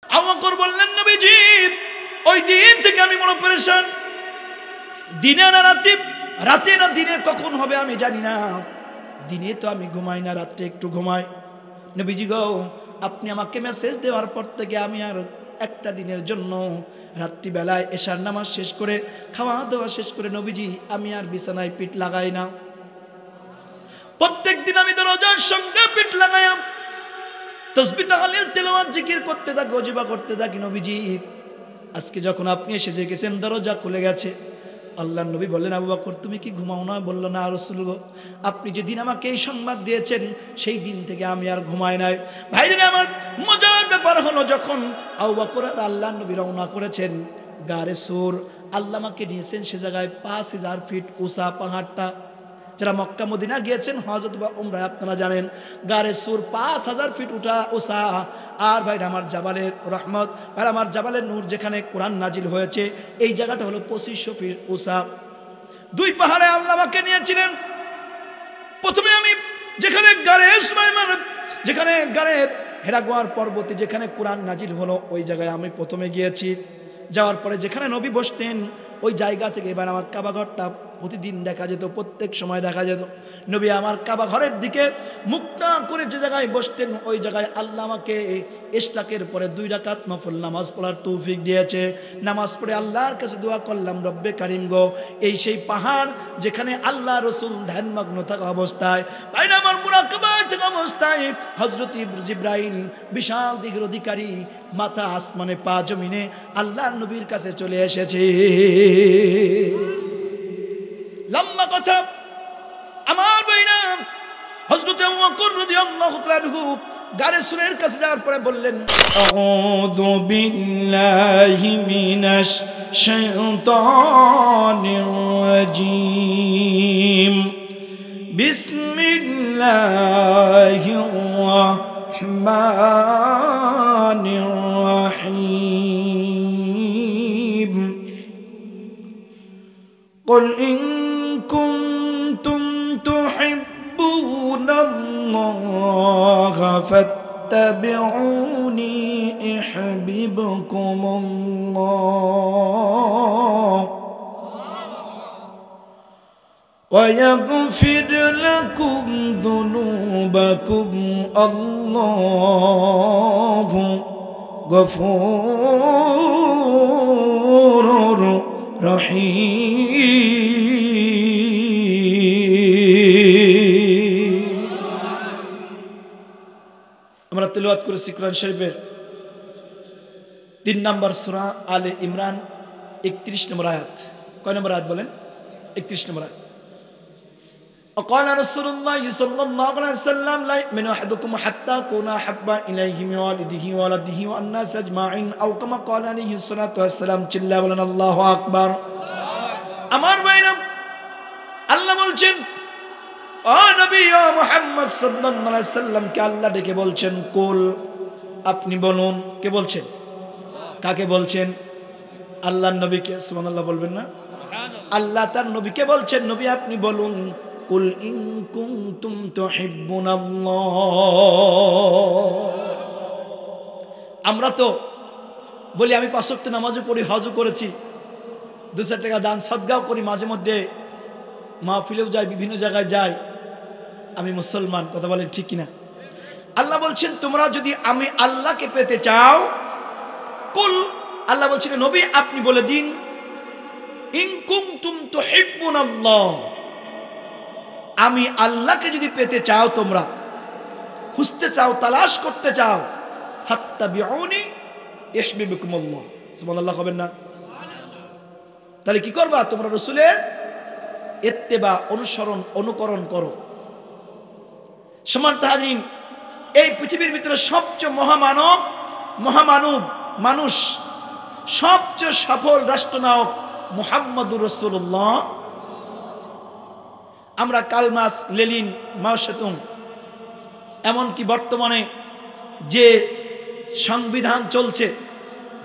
আবু বকর বললেন, নবীজি ওই দিন থেকে আমি বড় পেরেশান। দিনে না রাতে, রাতে না দিনে কখন হবে আমি জানি না। দিনে তো আমি ঘুমাই না, রাত্রে একটু ঘুমাই। নবীজি গো, আপনি আমাকে মেসেজ দেওয়ার পর থেকে আমি আর একটা দিনের জন্য রাত্রিবেলায় এশার নামাজ শেষ করে, খাওয়া দাওয়া শেষ করে নবীজি আমি আর বিছানায় পিঠ লাগাই না। প্রত্যেক দিন আমি দরজার সঙ্গে পিঠ লাগাই, তাসবিহ তাহলিল তেলাওয়াত জিকির করতে থাকি, ওজিফা করতে থাকি। নবীজি আজকে যখন আপনি এসে গেছেন, দরজা খুলে গেছে। আল্লাহর নবী বললেন, আবু বকর তুমি কি ঘুমাও না? বলল, না রাসূল গো, আপনি যেদিন আমাকে এই সংবাদ দিয়েছেন সেই দিন থেকে আমি আর ঘুমাই নাই। ভাইরা আমার, মজার ব্যাপার হলো যখন আবু বকর আর আল্লাহর নবী রওনা করেছেন গারে সুর, আল্লাহ আমাকে নিয়েছেন সে জায়গায় 5000 ফিট উঁচা পাহাড়টা। যারা মক্কা মদিনা গিয়েছেন হজরত বা উমরায় আপনারা জানেন, গারে সুর 5000 ফিট উঁচা। আর ভাই আমার জাবালের রহমত, ভাই আমার জাবালের নূর যেখানে কোরআন নাজিল হয়েছে, এই জায়গাটা হলো 2500 ফিট উঁচা। দুই পাহাড়ে আল্লাহ আমাকে নিয়েছিলেন। প্রথমে আমি যেখানে গারে সুলাইমান, যেখানে গারে হেরাগোয়ার পর্বতে যেখানে কোরআন নাজিল হলো, ওই জায়গায় আমি প্রথমে গিয়েছি। যাওয়ার পরে যেখানে নবী বসতেন ওই জায়গা থেকে এবার আমার কাবা ঘরটা প্রতিদিন দেখা যেত, প্রত্যেক সময় দেখা যেত। নবী আমার কাবা ঘরের দিকে মুক্তা করে যে জায়গায় বসতেন ওই জায়গায় আল্লাহ আমাকে ইশরাকের পরে 2 রাকাত নফল নামাজ পড়ার তৌফিক দিয়েছে। নামাজ পড়ে আল্লাহর কাছে দোয়া করলাম, রব্বে কারিম গো, এই সেই পাহাড় যেখানে আল্লাহ রসুল ধ্যানমগ্ন থাকা অবস্থায়, ভাই আমার মুরাকাবায় থাকা অবস্থায় হযরত জিবরাইল বিশাল দিগের অধিকারী, মাথা আসমানে পা জমিনে, আল্লাহর নবীর কাছে চলে এসেছে। লম্বা কথা আমার ভাইরা, হযরত আবু বকর রাদিয়াল্লাহু তাআলা আনহু গারে সুরের কাছে যাওয়ার পরে বললেন, আউযু বিল্লাহি মিনাশ শাইতানির রাজীম, বিসমিল্লাহির রাহমানির রাহিম, قل إن كنتم تحبون الله فاتبعوني يحببكم الله ويغفر لكم ذنوبكم الله غفور রহিম। আমরা তেলাওয়াত করেছি কোরআন শরীফের 3 নম্বর সূরা আলে ইমরান 31 নম্বর আয়াত। কয় নম্বর আয়াত বলেন? 31 নম্বর আয়াত। وقال رسول الله صلى الله عليه وسلم لا يؤمن أحدكم حتى أكون أحب إليه من والده وولده والناس أجمعين أو كما قال عليه الصلاة والسلام। চিল্লা বলেন আল্লাহু আকবার। আমার ভাইরা, আল্লাহ বলছেন, ও নবী ও মুহাম্মদ সাল্লাল্লাহু আলাইহি সাল্লাম কে আল্লাহ ডেকে বলছেন, কুল, আপনি বলুন। কে বলছেন? কাকে বলছেন? আল্লাহর নবীকে। সুবহানাল্লাহ বলবেন না? আল্লাহ তার নবীকে বলছেন, নবী আপনি বলুন, কুল ইন কুনতুম তুহিব্বুনাল্লাহ। আমরা তো বলি আমি 5 ওয়াক্ত নামাজও পড়ি, হজও করেছি, 2-4 টাকা দান সদগাও করি, মাঝে মধ্যে মাহফিলেও যাই, বিভিন্ন জায়গায় যাই, আমি মুসলমান। কথা বলেন ঠিক কিনা? আল্লাহ বলছেন তোমরা যদি আমি আল্লাহকে পেতে চাও, কুল, আল্লাহ বলছেন নবী আপনি বলে দিন, ইন কুনতুম তুহিব্বুনাল্লাহ, আমি আল্লাহকে যদি পেতে চাও, তোমরা খুঁজতে চাও, তালাশ করতে চাও, ফাত্তাবিউনি ইহবিবকুমুল্লাহ। সুবহানাল্লাহ কবেন না? তাহলে কি করবা? তোমরা রাসূলের ইত্তেবা, অনুসরণ, অনুকরণ করো। সম্মানিত হাজিরিন, এই পৃথিবীর ভিতরে সবচেয়ে মহামানব মানুষ, সবচেয়ে সফল রাষ্ট্রনায়ক মুহাম্মদুর রাসূলুল্লাহ। আমরা Karl Marx, Lenin, Mao Tsetung, এমনকি বর্তমানে যে সংবিধান চলছে,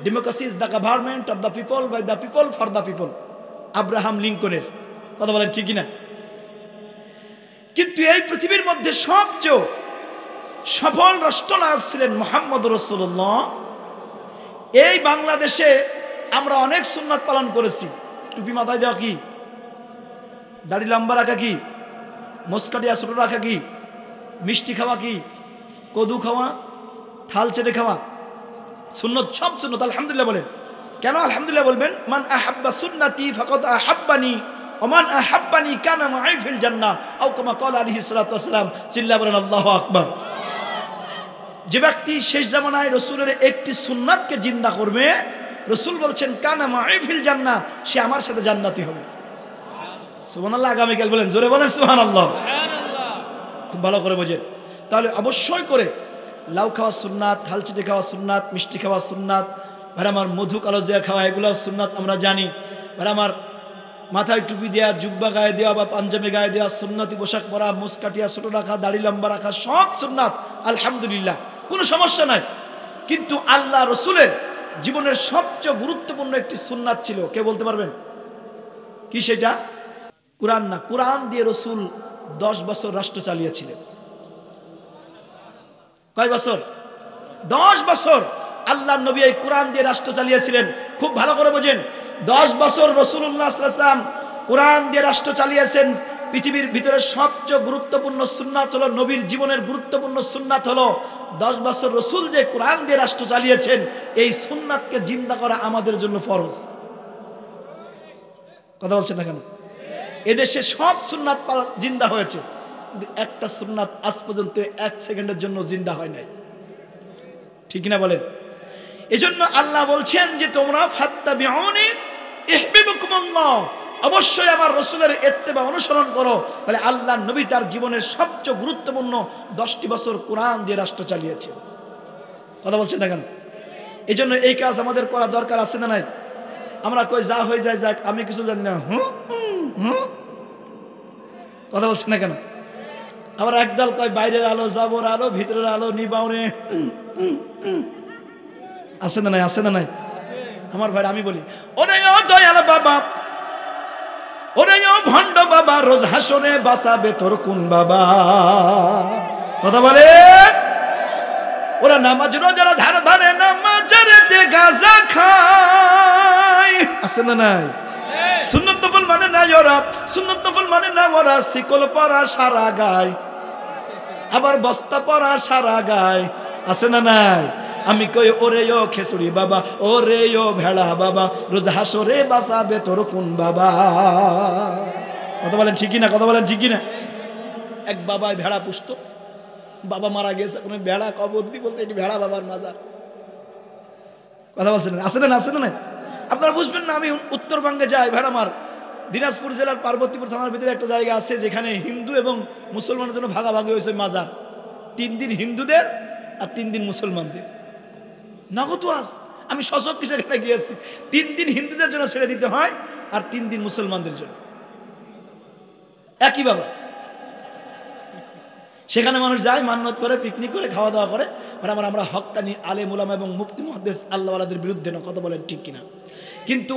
democracy is the government of the people, by the people, for the people, Abraham লিঙ্কনের। কথা বলেন ঠিক কিনা? কিন্তু এই পৃথিবীর মধ্যে সবচেয়ে সফল রাষ্ট্রনায়ক ছিলেন মুহাম্মদ রাসূলুল্লাহ এই বাংলাদেশে আমরা অনেক সুন্নাত পালন করেছি। টুপি মাথায় দেওয়া কি, দাড়ি লম্বা রাখা কি, মুস্কাটিয়া ছোট রাখা কি, মিষ্টি খাওয়া কি, কদু খাওয়া, থাল চেটে খাওয়া, সুন্নত, সব সুন্নত। আলহামদুলিল্লাহ বলেন। কেন আলহামদুলিল্লাহ বলবেন? মান আহাব্বা সুন্নতি ফাকাদ আহাব্বানি ওয়া মান আহাব্বানি কানা মাই ফিল জান্নাহ আও কামা ক্বালা আলাইহিস সালাতু ওয়াস সালাম। চিল্লা বলেন আল্লাহু আকবার। যে ব্যক্তি শেষ জামানায় রাসূলের একটি সুন্নাতকে জিন্দা করবে, রাসূল বলছেন কানা মাই ফিল জান্নাহ, সে আমার সাথে জান্নাতি হবে। সুবহানাল্লাহ। আগামীকাল বলেন, জোরে বলেন সুবহানাল্লাহ। খুব ভালো করে বোঝেন। তাহলে অবশ্যই করে লাউ খাওয়া সুন্নাত, থালচিটে খাওয়া সুন্নাত, মিষ্টি খাওয়া সুন্নাত, ভাই আমার মধু কালো জিয়া খাওয়া, এগুলো সুন্নাত আমরা জানি। ভাই আমার মাথায় টুপি দেওয়া, জুব্বা গায়ে দেওয়া বা পাঞ্জাবি গায়ে দেওয়া, সুন্নতি পোশাক পরা, মুস্কাটিয়া ছোট রাখা, দাড়ি লম্বা রাখা, সব সুন্নাত। আলহামদুলিল্লাহ, কোনো সমস্যা নাই। কিন্তু আল্লাহ রসুলের জীবনের সবচেয়ে গুরুত্বপূর্ণ একটি সুন্নাত ছিল, কে বলতে পারবেন কি সেটা? কোরআন না, কোরআন দিয়ে রসুল 10 বছর রাষ্ট্র চালিয়েছিলেন। কয় বছর? 10 বছর আল্লাহ নবী এই কোরআন দিয়ে রাষ্ট্র চালিয়েছিলেন। খুব ভালো করে বোঝেন। 10 বছর রাসূলুল্লাহ সাল্লাল্লাহু আলাইহি ওয়াসাল্লাম কোরআন দিয়ে রাষ্ট্র চালিয়েছেন। পৃথিবীর ভিতরে সবচেয়ে গুরুত্বপূর্ণ সুন্নাত হলো, নবীর জীবনের গুরুত্বপূর্ণ সুন্নাত হলো 10 বছর রাসূল যে কোরআন দিয়ে রাষ্ট্র চালিয়েছেন, এই সুন্নাতকে জিন্দা করা আমাদের জন্য ফরজ। কথা বলছেন না কেন? এদেশে সব সুন্নাত জিন্দা হয়েছে, একটা সুন্নাত আজ পর্যন্ত 1 সেকেন্ডের জন্য জিন্দা হয় নাই। ঠিক না বলেন? এজন্য আল্লাহ বলছেন যে তোমরা ফাত্তাবিউনি ইহবিবুকুমুল্লাহ, অবশ্যই আমার রাসূলের ইত্তেবা অনুসরণ করো। তাহলে আল্লাহ নবী তার জীবনের সবচেয়ে গুরুত্বপূর্ণ 10টি বছর কোরআন দিয়ে রাষ্ট্র চালিয়েছে। কথা বলছেন না কেন? এজন্য এই কাজ আমাদের করা দরকার আছে না নাই? আমরা কই যা হয়ে যায় যাক, আমি কিছু জানি না, কথা বলছেন না কেন? আবার একদল কয় বাইরের আলো, জবর আলো, ভিতরের আলো নিবাউরে, আছে না নাই? আছে না নাই? আমার ভাই আমি বলি, ওরে ও দয়াল বাবা, ওরে ও ভণ্ড বাবা, রোজ হাসরে বাঁচাবে তোর কোন বাবা? কথা বলেন। ওরা নামাজ রোজার ধার ধারে, নামাজের গাঁজা খায়, আছে না নাই? সুন্নত নফল মানে না ওরা, সুন্নত নফল মানে না ওরা, শিকল পরা সারা গায়, আবার বস্তা পরা সারা গায়, আছে না নাই? আমি কই ওরে ও খেসুড়ি বাবা, ওরে ও ভেড়া বাবা, রোজ হাসরে বাঁচাবে তোর কোন বাবা? কথা বলেন ঠিকই না? কথা বলেন ঠিকই না? এক বাবায় ভেড়া পুষত, বাবা মারা গেছে, কোনো ভেড়া কবর দি বলছে এটি ভেড়া বাবার মাজার। কথা বলছেন? আছে না? আছে না? আপনারা বুঝবেন না। আমি উত্তরবঙ্গে যাই, ভাই আমার দিনাজপুর জেলার পার্বতীপুর থানার ভিতরে একটা জায়গা আছে যেখানে হিন্দু এবং মুসলমানের জন্য ভাগাভাগি হয়েছে মাজার। 3 দিন হিন্দুদের আর 3 দিন মুসলমানদের। নগদ ওয়াজ, আমি সশক্তি সেখানে গিয়েছি। 3 দিন হিন্দুদের জন্য ছেড়ে দিতে হয় আর 3 দিন মুসলমানদের জন্য। একই বাবা। সেখানে মানুষ যায়, মান্নত করে, পিকনিক করে, খাওয়া দাওয়া করে। আমরা হক্কানি আলেম উলামা এবং মুফতি মুহাদ্দিস আল্লাহওয়ালাদের বিরুদ্ধে না, কথা বলেন ঠিক কিনা? কিন্তু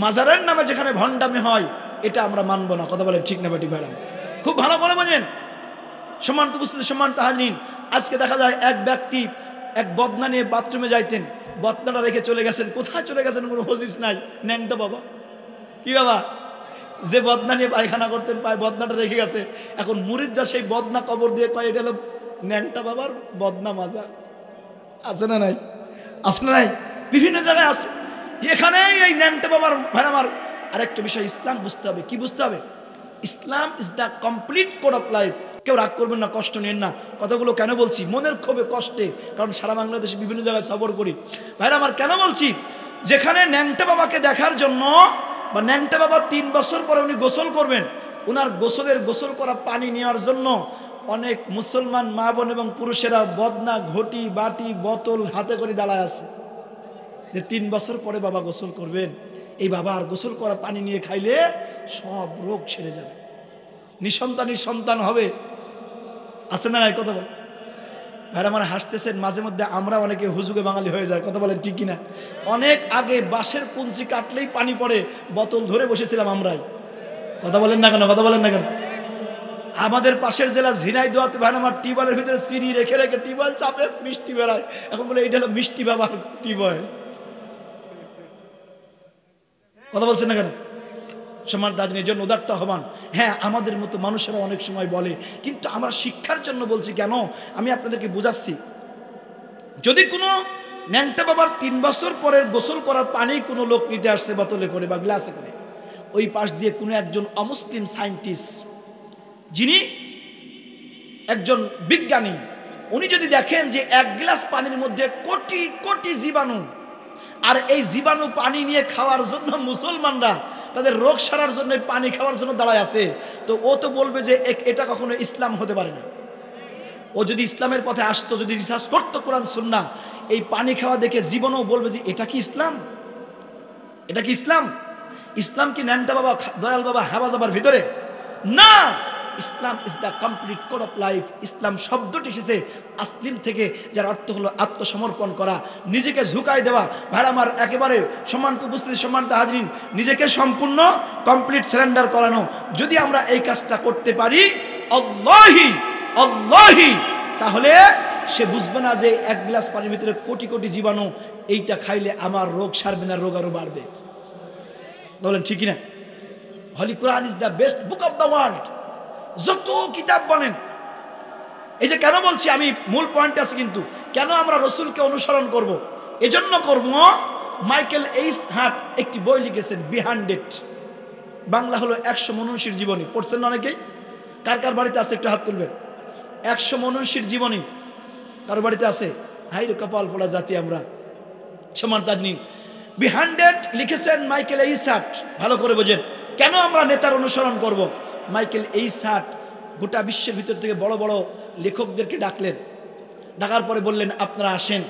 মাজারের নামে যেখানে ভণ্ডামি হয়, এটা আমরা মানব না। কথা বলেন ঠিক না বেটি ভাইরা? খুব ভালো করে বোঝেন। সম্মানিত উপস্থিতি, সম্মানিত হাজরিন, আজকে দেখা যায় এক ব্যক্তি এক বদনা নিয়ে বাথরুমে যাইতেন, বদনাটা রেখে চলে গেছেন। কোথায় চলে গেছেন? কোনো হদিস নাই। ন্যাংটা বাবা। কি বাবা? যে বদনা নিয়ে পায়খানা করতেন, পায় বদনাটা রেখে গেছে। এখন মুরিদরা সেই বদনা কবর দিয়ে কয় এটা হলো ন্যাংটা বাবার বদনা মাজার। আছে না নাই? আছে না নাই? বিভিন্ন জায়গায় আছে। এখানে এই ন্যাংটা বাবার ভাই আমার আরেকটা বিষয় ইসলাম বুঝতে হবে। কি বুঝতে হবে? Islam is the complete code of life. কেউ রাগ করবেন না, কষ্ট নেন না। কথাগুলো কেন বলছি? মনের ক্ষোভে, কষ্টে, কারণ সারা বাংলাদেশে বিভিন্ন জায়গায় সফর করি। ভাইরা আমার কেন বলছি? যেখানে ন্যাংটা বাবাকে দেখার জন্য বা ন্যাংটা বাবা 3 বছর পরে উনি গোসল করবেন, ওনার গোসল করা পানি নেওয়ার জন্য অনেক মুসলমান মা বোন এবং পুরুষেরা বদনা, ঘটি, বাটি, বোতল হাতে করে দাঁড়ায় আছে যে 3 বছর পরে বাবা গোসল করবেন। এই বাবা আর গোসল করা পানি নিয়ে খাইলে সব রোগ সেরে যাবে, নিঃসন্তানের সন্তান হবে। আছে না নাই? কথা বল ভাইরা আমার হাসতেছেন। মাঝে মধ্যে আমরা অনেকে হুজুগে বাঙালি হয়ে যায়। কথা বলেন ঠিক কিনা? অনেক আগে বাঁশের কুঞ্চি কাটলেই পানি পড়ে, বোতল ধরে বসেছিলাম আমরাই। কথা বলেন না কেন? কথা বলেন না কেন? আমাদের পাশের জেলা ঝিনাইদহতে ভাই আমার টিউবওয়েলের ভিতরে চিনি রেখে রেখে টিউবওয়েল চাপে মিষ্টি বেড়ায়। এখন বলে এইটা হলো মিষ্টি বাবার টিউবওয়েল। কথা বলছেন না কেন? সমান তাজনের জন্য উদারতা হবান। হ্যাঁ, আমাদের মতো মানুষেরা অনেক সময় বলে, কিন্তু আমরা শিক্ষার জন্য বলছি। কেন? আমি আপনাদেরকে বুঝাচ্ছি। যদি কোনো ন্যাংটা বাবার 3 বছর পরের গোসল করার পানি কোনো লোক নিতে আসছে বোতলে করে বা গ্লাসে করে, ওই পাশ দিয়ে কোনো একজন অমুসলিম সায়েন্টিস্ট, যিনি একজন বিজ্ঞানী, উনি যদি দেখেন যে 1 গ্লাস পানির মধ্যে কোটি কোটি জীবাণু, আর এই জীবাণু পানি নিয়ে খাওয়ার জন্য মুসলমানরা তাদের রোগ সারার জন্য পানি খাওয়ার জন্য দাঁড়ায় আছে, তো ও তো বলবে যে এটা কখনো ইসলাম হতে পারে না। ও যদি ইসলামের পথে আসতো, যদি রিসার্চ করতো কোরআন সুন্নাহ, এই পানি খাওয়া দেখে জীবনও বলবে যে এটা কি ইসলাম? এটা কি ইসলাম? ইসলাম কি ন্যাংটা বাবা, দয়াল বাবা, হাবাজাবার ভিতরে? না, Islam is the complete code of life. ইসলাম শব্দটি এসেছে আসলিম থেকে, যার অর্থ হলো আত্মসমর্পণ করা, নিজেকে ঝুঁকাই দেওয়া। ভাই আমার, একেবারে সম্মানিত উপস্থিতি, সম্মানিত হাজরিন, নিজেকে সম্পূর্ণ কমপ্লিট সারেন্ডার করানো। যদি আমরা এই কাজটা করতে পারি, আল্লাহি আল্লাহি, তাহলে সে বুঝবে না যে 1 গ্লাস পানির ভিতরে কোটি কোটি জীবাণু, এইটা খাইলে আমার রোগ সারবে না, রোগ আরো বাড়বে। বলেন ঠিক না? Holy Quran is the best book of the world. যত কিতাব বলেন, এই যে কেন বলছি আমি, মূল পয়েন্ট আছে কিন্তু, কেন আমরা রসুলকে অনুসরণ করব? এজন্য করব, মাইকেল এইস হার্ট একটি বই লিখেছেন, বিহাইন্ড ইট। বাংলা হলো 100 মনীষীর জীবনী। পড়ছেন না অনেকেই? কার কার বাড়িতে আছে একটু হাত তুলবেন। 100 মনীষীর জীবনী কার বাড়িতে আছে? হাইরে কপাল পোড়া জাতি আমরা। সমান তাজনীন, বিহাইন্ড ইট লিখেছেন মাইকেল এইস হার্ট। ভালো করে বোঝেন কেন আমরা নেতার অনুসরণ করব। মাইকেল এইস হার্ট গোটা বিশ্বের ভিতর থেকে বড় বড় লেখকদেরকে ডাকলেন, ডাকার পরে বললেন, আপনারা আসেন,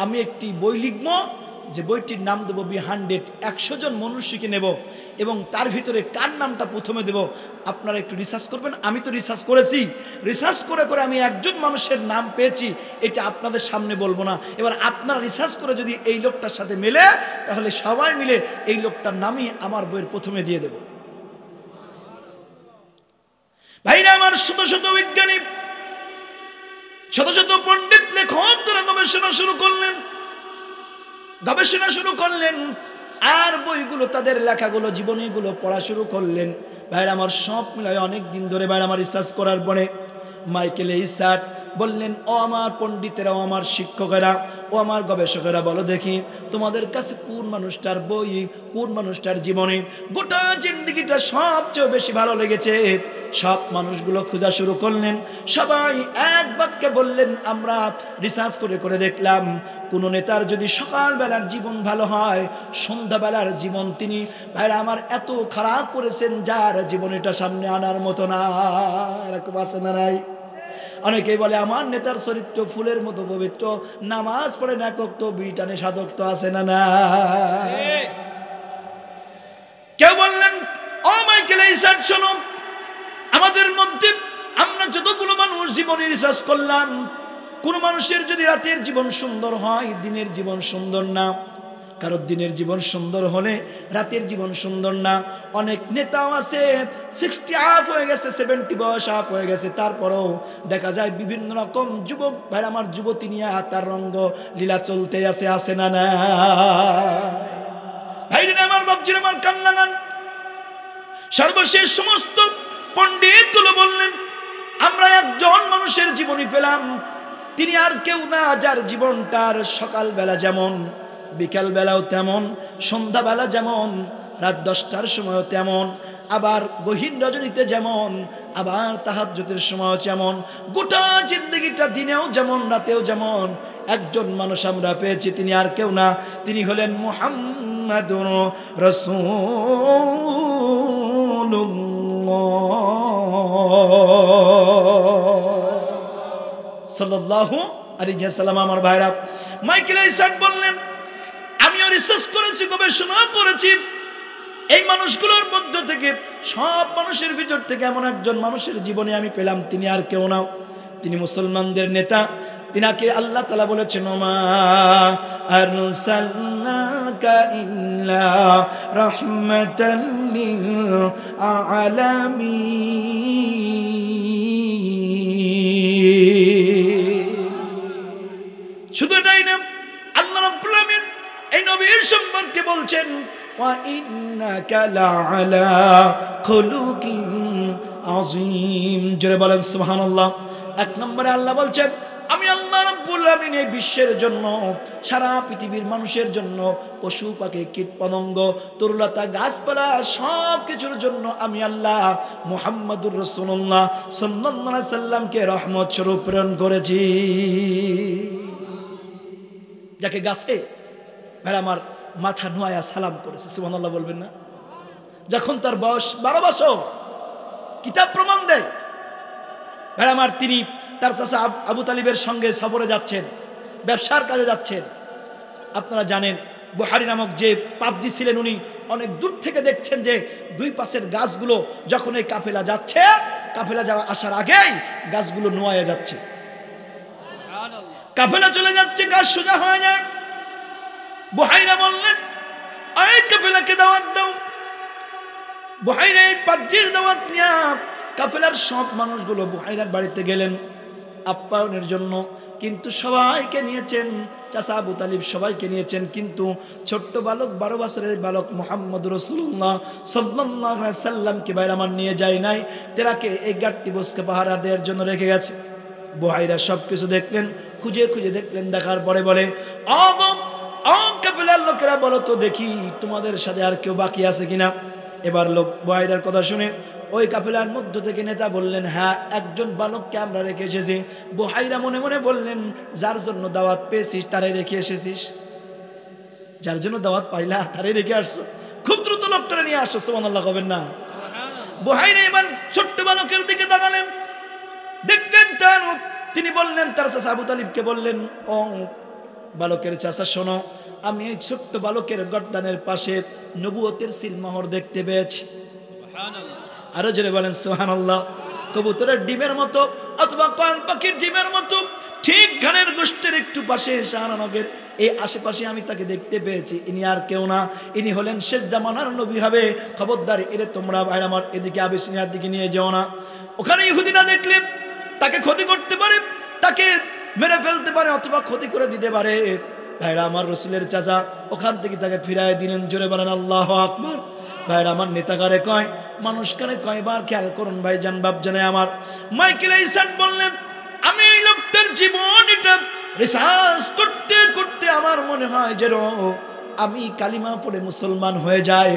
আমি একটি বই লিখব, যে বইটির নাম দেবো বিহাইন্ড ইট। 100 জন মনীষীকে নেব এবং তার ভিতরে কার নামটা প্রথমে দেব আপনারা একটু রিসার্চ করবেন। আমি তো রিসার্চ করেছি, রিসার্চ করে করে আমি একজন মানুষের নাম পেয়েছি, এটা আপনাদের সামনে বলবো না। এবার আপনারা রিসার্চ করে যদি এই লোকটার সাথে মেলে, তাহলে সবাই মিলে এই লোকটার নামই আমার বইয়ের প্রথমে দিয়ে দেব। ভাইরা আমার, শত শত বিজ্ঞানী, শত শত পণ্ডিত, লেখক তারা গবেষণা শুরু করলেন, গবেষণা শুরু করলেন, আর বইগুলো, তাদের লেখাগুলো, জীবনীগুলো পড়া শুরু করলেন। ভাইরা আমার, সব মিলায় অনেক দিন ধরে ভাইরা আমার রিসার্চ করার পরে মাইকেল এইস হার্ট বললেন, ও আমার পণ্ডিতেরা, ও আমার শিক্ষকেরা, ও আমার গবেষকেরা, বলো দেখি তোমাদের কাছে কোন মানুষটার বই, কোন মানুষটার জীবনী গোটা জিন্দেগিটা সবচেয়ে বেশি ভালো লেগেছে। সব মানুষগুলো খোঁজা শুরু করলেন, সবাই এক বাক্যে বললেন, আমরা রিসার্চ করে করে দেখলাম, কোন নেতার যদি সকালবেলার জীবন ভালো হয়, সন্ধ্যাবেলার জীবন তিনি, ভাইরা আমার, এত খারাপ করেছেন যার জীবনীটা সামনে আনার মতো না। এরকম আছে না নাই? অনেকেই বলে আমার নেতার চরিত্র ফুলের মতো পবিত্র, নামাজ পড়ে না, তো বিটানে সাধক তো আছে না না। কেউ বললেন, ও মাইকেল এইস হার্ট, শোনো, আমাদের মধ্যে আমরা যতগুলো মানুষ জীবনে রিসার্চ করলাম, কোন মানুষের যদি রাতের জীবন সুন্দর হয়, দিনের জীবন সুন্দর না। কারোর দিনের জীবন সুন্দর হলে রাতের জীবন সুন্দর না। অনেক নেতাও আছে 60 আপ হয়ে গেছে, 70 বয়স আপ হয়ে গেছে, তারপরেও দেখা যায় বিভিন্ন রকম যুবক ভাই আমার, যুবতী নিয়ে তার রঙ্গ লীলা চলতে আছে না না? ভাইরা আমার, বাপজির আমার, কান লাগান। সর্বশেষ সমস্ত পণ্ডিতগুলো বললেন, আমরা একজন মানুষের জীবনী পেলাম, তিনি আর কেউ না, যার জীবনটার সকালবেলা যেমন, বিকাল বেলাও তেমন, সন্ধ্যাবেলা যেমন, রাত 10টার সময়ও তেমন, আবার গহীন রজনীতে যেমন, আবার তাহাজ্জুদের সময়ও যেমন, গোটা জিন্দগিটা দিনেও যেমন, রাতেও যেমন। একজন মানুষ আমরা পেয়েছি, তিনি আর কেউ না, তিনি হলেন মুহাম্মাদুর রাসূলুল্লাহ সাল্লাল্লাহু আলাইহি ওয়াসাল্লাম। আমার ভাইরা, মাইকেল এইস হার্ট বললেন, আমিও রিসার্চ করেছি, গবেষণা করেছি, এই মানুষগুলোর মধ্য থেকে, সব মানুষের ভিতর থেকে এমন একজন মানুষের জীবনে আমি পেলাম, তিনি আর কেউ না, তিনি মুসলমানদের নেতা। তিনাকে আল্লাহ তাআলা বলেছেন, ওমা আরসালনাকা ইল্লা রাহমাতাল লিল আলামিন। শুধু এটাই না, আল্লাহ রাব্বুল আলামিন এই নবীর সম্পর্কে বলছেন, ওয়া ইন্নাকা লাআলা খুলুকিন আযীম। জোরে বলেন সুবহানাল্লাহ। এক নম্বরে আল্লাহ বলছেন আমি আল্লাহ রাব্বুল আলামিন এই বিশ্বের জন্য, সারা পৃথিবীর মানুষের জন্য, পশু পাখি কীট পতঙ্গ তরুলতা গাছপালা সব কিছুর জন্য আমি আল্লাহ মুহাম্মদুর রাসূলুল্লাহ সাল্লাল্লাহু আলাইহি সাল্লামকে রহমত স্বরূপ প্রেরণ করেছি। যাকে গাছে ভাই আমার মাথা নোয়া সালাম করেছে, সুবহানাল্লাহ বলবেন না? যখন তার বয়স 12 বছর, কিতাব প্রমাণ দেয় ভাই আমার, তিনি তার চাচা আবু তালিবের সঙ্গে সফরে যাচ্ছেন, ব্যবসার কাজে যাচ্ছেন। আপনারা জানেন বুহারী নামক যে পাদ্রী ছিলেন, উনি অনেক দূর থেকে দেখছেন যে দুই পাশের গাছগুলো যখন এই কাফেলা যাচ্ছে, কাফেলা যাওয়া আসার আগেই গাছগুলো নোয়া যাচ্ছে। কাফেলা চলে যাচ্ছে, গাছ সোজা হয়ে যায়। বুহাইরা বললেন এই কাফেলাকে দাওয়াত দাও। বুহাইরা এই পাদ্রীর দাওয়াত নিয়ে কাফেলার সব মানুষগুলো বুহাইরার বাড়িতে গেলেন আপ্যায়নের জন্য, কিন্তু সবাইকে নিয়েছেন, চাচা আবু তালিব সবাইকে নিয়েছেন, কিন্তু ছোট্ট বালক 12 বছরের বালক মুহাম্মদ রাসূলুল্লাহ সাল্লাল্লাহু আলাইহি সাল্লামকে বাইরে আমার নিয়ে যায় নাই, তেরাকে এই গাট্টি বসকে পাহারা দেওয়ার জন্য রেখে গেছে। বুহাইরা সব কিছু দেখলেন, খুঁজে খুঁজে দেখলেন, দেখার পরে বলে কাফেলার লোকেরা বলো তো দেখি তোমাদের সাথে আর কেউ বাকি আছে কিনা। এবার লোক বুহাইরার কথা শুনে ওই কাফেলার মধ্য থেকে নেতা বললেন হ্যাঁ, একজন বালককে আমরা রেখে এসেছি। বুহাইরা মনে মনে বললেন যার জন্য দাওয়াত পেয়েছিস তারে রেখে এসেছিস, যার জন্য দাওয়াত পাইলা তারে রেখে আসছো, খুব দ্রুত লোকটা নিয়ে আসছো, সুবহানাল্লাহ কবেন না? বুহাইরা এবার ছোট্ট বালকের দিকে তাকালেন, দেখলেন তার, তিনি বললেন তার চাচা আবু তালিবকে বললেন ও বালকের চাচা শোনো, আমি এই ছোট্ট বালকের গর্দানের পাশে নবুয়তের সিলমোহর দেখতে পেয়েছি। আরো জোরে বলেন সুবহানাল্লাহ। কবুতরের ডিমের মতো অথবা পাল পাখির ডিমের মতো ঠিক ঘানের গোষ্ঠের একটু পাশে শাহরানগের এই আশেপাশে আমি তাকে দেখতে পেয়েছি। ইনি আর কেউ না, ইনি হলেন শেষ জামানার নবী হবে। খবরদার এরে তোমরা ভাই আমার এদিকে আবিসিনিয়ার দিকে নিয়ে যাও না, ওখানে ইহুদিরা দেখলে তাকে ক্ষতি করতে পারে, তাকে মেরে ফেলতে পারে অথবা ক্ষতি করে দিতে পারে। ভাইরা আমার রসুলের চাচা ওখান থেকে তাকে ফিরায় দিলেন। জোরে বলেন আল্লাহু আকবার। ভাইরা আমার নেতাকারে কয়, মানুষ কারে কয়বার খেয়াল করুন ভাইজান বাপজানে আমার। মাইকেল এইসান বললেন আমি এই লোকটার জীবন এটা রিসার্চ করতে করতে আমার মনে হয় যেন আমি কালিমা পড়ে মুসলমান হয়ে যায়।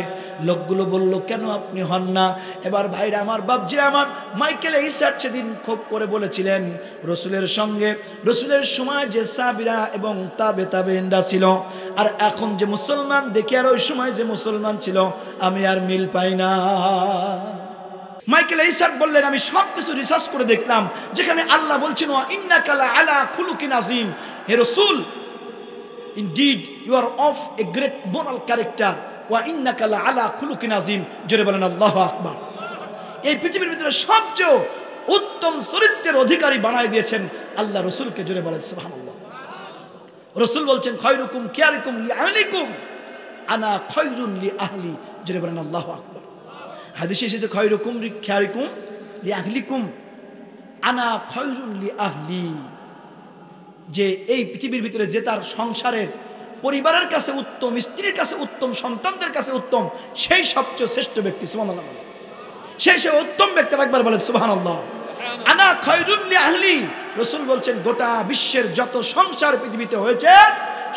লোকগুলো বলল কেন আপনি হন না? এবার ভাইরা আমার বাপজিরা আমার, মাইকেল এইসার সেদিন খুব করে বলেছিলেন রসুলের সঙ্গে, রসুলের সময় যে সাহাবীরা এবং তাবেঈনরা ছিল আর এখন যে মুসলমান দেখি আর ওই সময় যে মুসলমান ছিল আমি আর মিল পাই না। মাইকেল এইসার বললেন আমি সব কিছু রিসার্চ করে দেখলাম, যেখানে আল্লাহ বলছেন ওয়া ইন্নাকা লাআলা খুলুকিন আযীম, হে রাসূল indeed you are of a great moral character wa innaka la ala khuluqin azim। জোরে বলেন আল্লাহু আকবার। এই পৃথিবীর ভিতরে সবচেয়ে উত্তম চরিত্রের অধিকারী বানায় দিয়েছেন আল্লাহ রাসূলকে। জোরে বলেন সুবহানাল্লাহ। রাসূল বলছেন খায়রুকুম খিয়ারুকুম লি আহলিকুম আনা খায়রুন লি আহলি। জোরে বলেন আল্লাহু আকবার। হাদিসে এসেছে খায়রুকুম খিয়ারুকুম লি আহলিকুম আনা খায়রুন লি আহলি, যে এই পৃথিবীর ভিতরে যে তার সংসারের পরিবারের কাছে উত্তম, স্ত্রীর কাছে উত্তম, সন্তানদের কাছে উত্তম, সেই সবচেয়ে শ্রেষ্ঠ ব্যক্তি। সুবহানাল্লাহ বলেন, সেই উত্তম ব্যক্তি। একবার বলেন সুবহানাল্লাহ। আনা খায়রুন লি আহলি, রাসূল বলছেন গোটা বিশ্বের যত সংসার পৃথিবীতে হয়েছে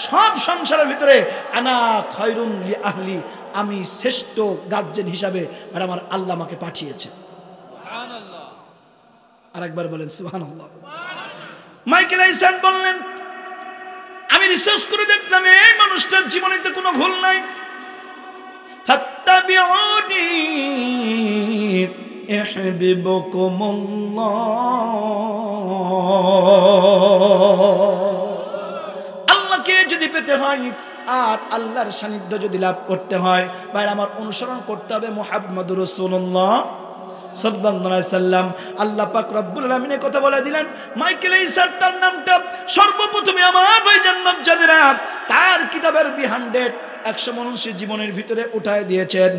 সব সংসারের ভিতরে আনা খায়রুন লি আহলি, আমি শ্রেষ্ঠ গার্জিয়ান হিসাবে আর আমার আল্লাহ আমাকে পাঠিয়েছে। সুবহানাল্লাহ। আরেকবার বলেন সুবহানাল্লাহ। মাইকেল এইসান বললেন আমি রিসার্চ করে দেখলাম এই মানুষটার জীবনেতে কোনো ভুল নাই। ফাত্তাবিউনি ইহবিবকুমুল্লাহ, আল্লাহকে যদি পেতে হয় আর আল্লাহর সান্নিধ্য যদি লাভ করতে হয় ভাই আমার অনুসরণ করতে হবে মুহাম্মদুর রাসূলুল্লাহ সাল্লাল্লাহু আলাইহি সাল্লাম। আল্লাহ পাক রব্বুল আলামিনের কথা বলে দিলেন মাইকেল এইসার তার নামটা সর্বপ্রথমে আমার ভাইজান বাপজানেরা তার কিতাবের 100 মানুষের জীবনের ভিতরে উঠায় দিয়েছেন।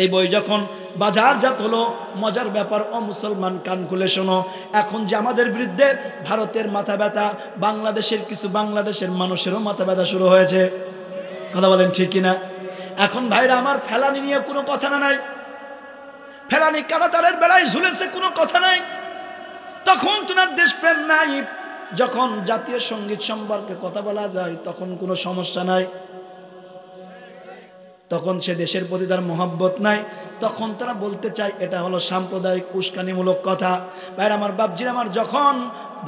এই বই যখন বাজারজাত হলো, মজার ব্যাপার ও মুসলমান কান খুলে শোনো, এখন যে আমাদের বিরুদ্ধে ভারতের মাথা ব্যথা, বাংলাদেশের কিছু বাংলাদেশের মানুষেরও মাথা ব্যথা শুরু হয়েছে। কথা বলেন ঠিক কিনা? এখন ভাইরা আমার ফেলানি নিয়ে কোনো কথা নাই, ফেলানি কাঁটাতারের বেলায় ঝুলেছে কোনো কথা নাই, তখন তোমার দেশপ্রেম নাই। যখন জাতীয় সঙ্গীত সম্পর্কে কথা বলা যায় তখন কোনো সমস্যা নাই, তখন সে দেশের প্রতি তার মহব্বত নাই, তখন তারা বলতে চায় এটা হলো সাম্প্রদায়িক উস্কানিমূলক কথা। ভাইরা আমার, বাপজিরা আমার, যখন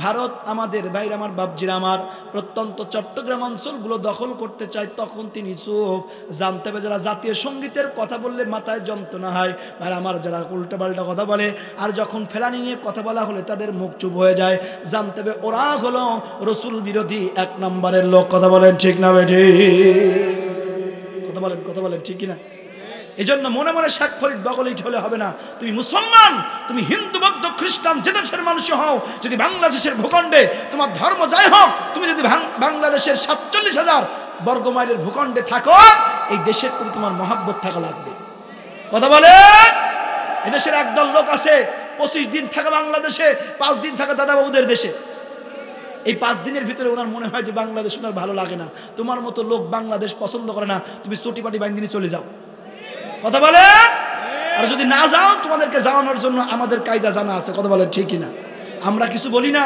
ভারত আমাদের, ভাইরা আমার, বাপজিরা আমার, প্রত্যন্ত চট্টগ্রাম অঞ্চলগুলো দখল করতে চায় তখন তিনি চুপ। জানতে হবে যারা জাতীয় সঙ্গীতের কথা বললে মাথায় যন্ত্রণা হয়, ভাইরা আমার, যারা উল্টাপাল্টা কথা বলে আর যখন ফেলানি নিয়ে কথা বলা হলে তাদের মুখ চুপ হয়ে যায়, জানতে হবে ওরা হলো রসুল বিরোধী এক নম্বরের লোক। কথা বলেন ঠিক না বেঠি? কথা বলেন ঠিক কিনা? এই জন্য মনে মনে শেখ ফরিদ বগলিট হলে হবে না। তুমি মুসলমান, তুমি হিন্দু, বৌদ্ধ, খ্রিস্টান, যে দেশের মানুষ হও, যদি বাংলাদেশের ভূখণ্ডে তোমার ধর্ম যাই হোক, তুমি যদি বাংলাদেশের ৪৭,০০০ বর্গমাইলের ভূখণ্ডে থাকো, এই দেশের প্রতি তোমার মহব্বত থাকা লাগবে। কথা বলেন। এদেশের একদল লোক আছে ২৫ দিন থাকে বাংলাদেশে, ৫ দিন থাকে দাদাবাবুদের দেশে। এই ৫ দিনের ভিতরে ওনার মনে হয় যে বাংলাদেশ ওনার ভালো লাগে না। তোমার মতো লোক বাংলাদেশ পছন্দ করে না, তুমি চটিপাটি বাইন্দিনি চলে যাও। কথা বলেন। আর যদি না যাও, তোমাদেরকে যাওয়ানোর জন্য আমাদের কায়দা জানা আছে। কথা বলেন ঠিক কিনা? আমরা কিছু বলি না।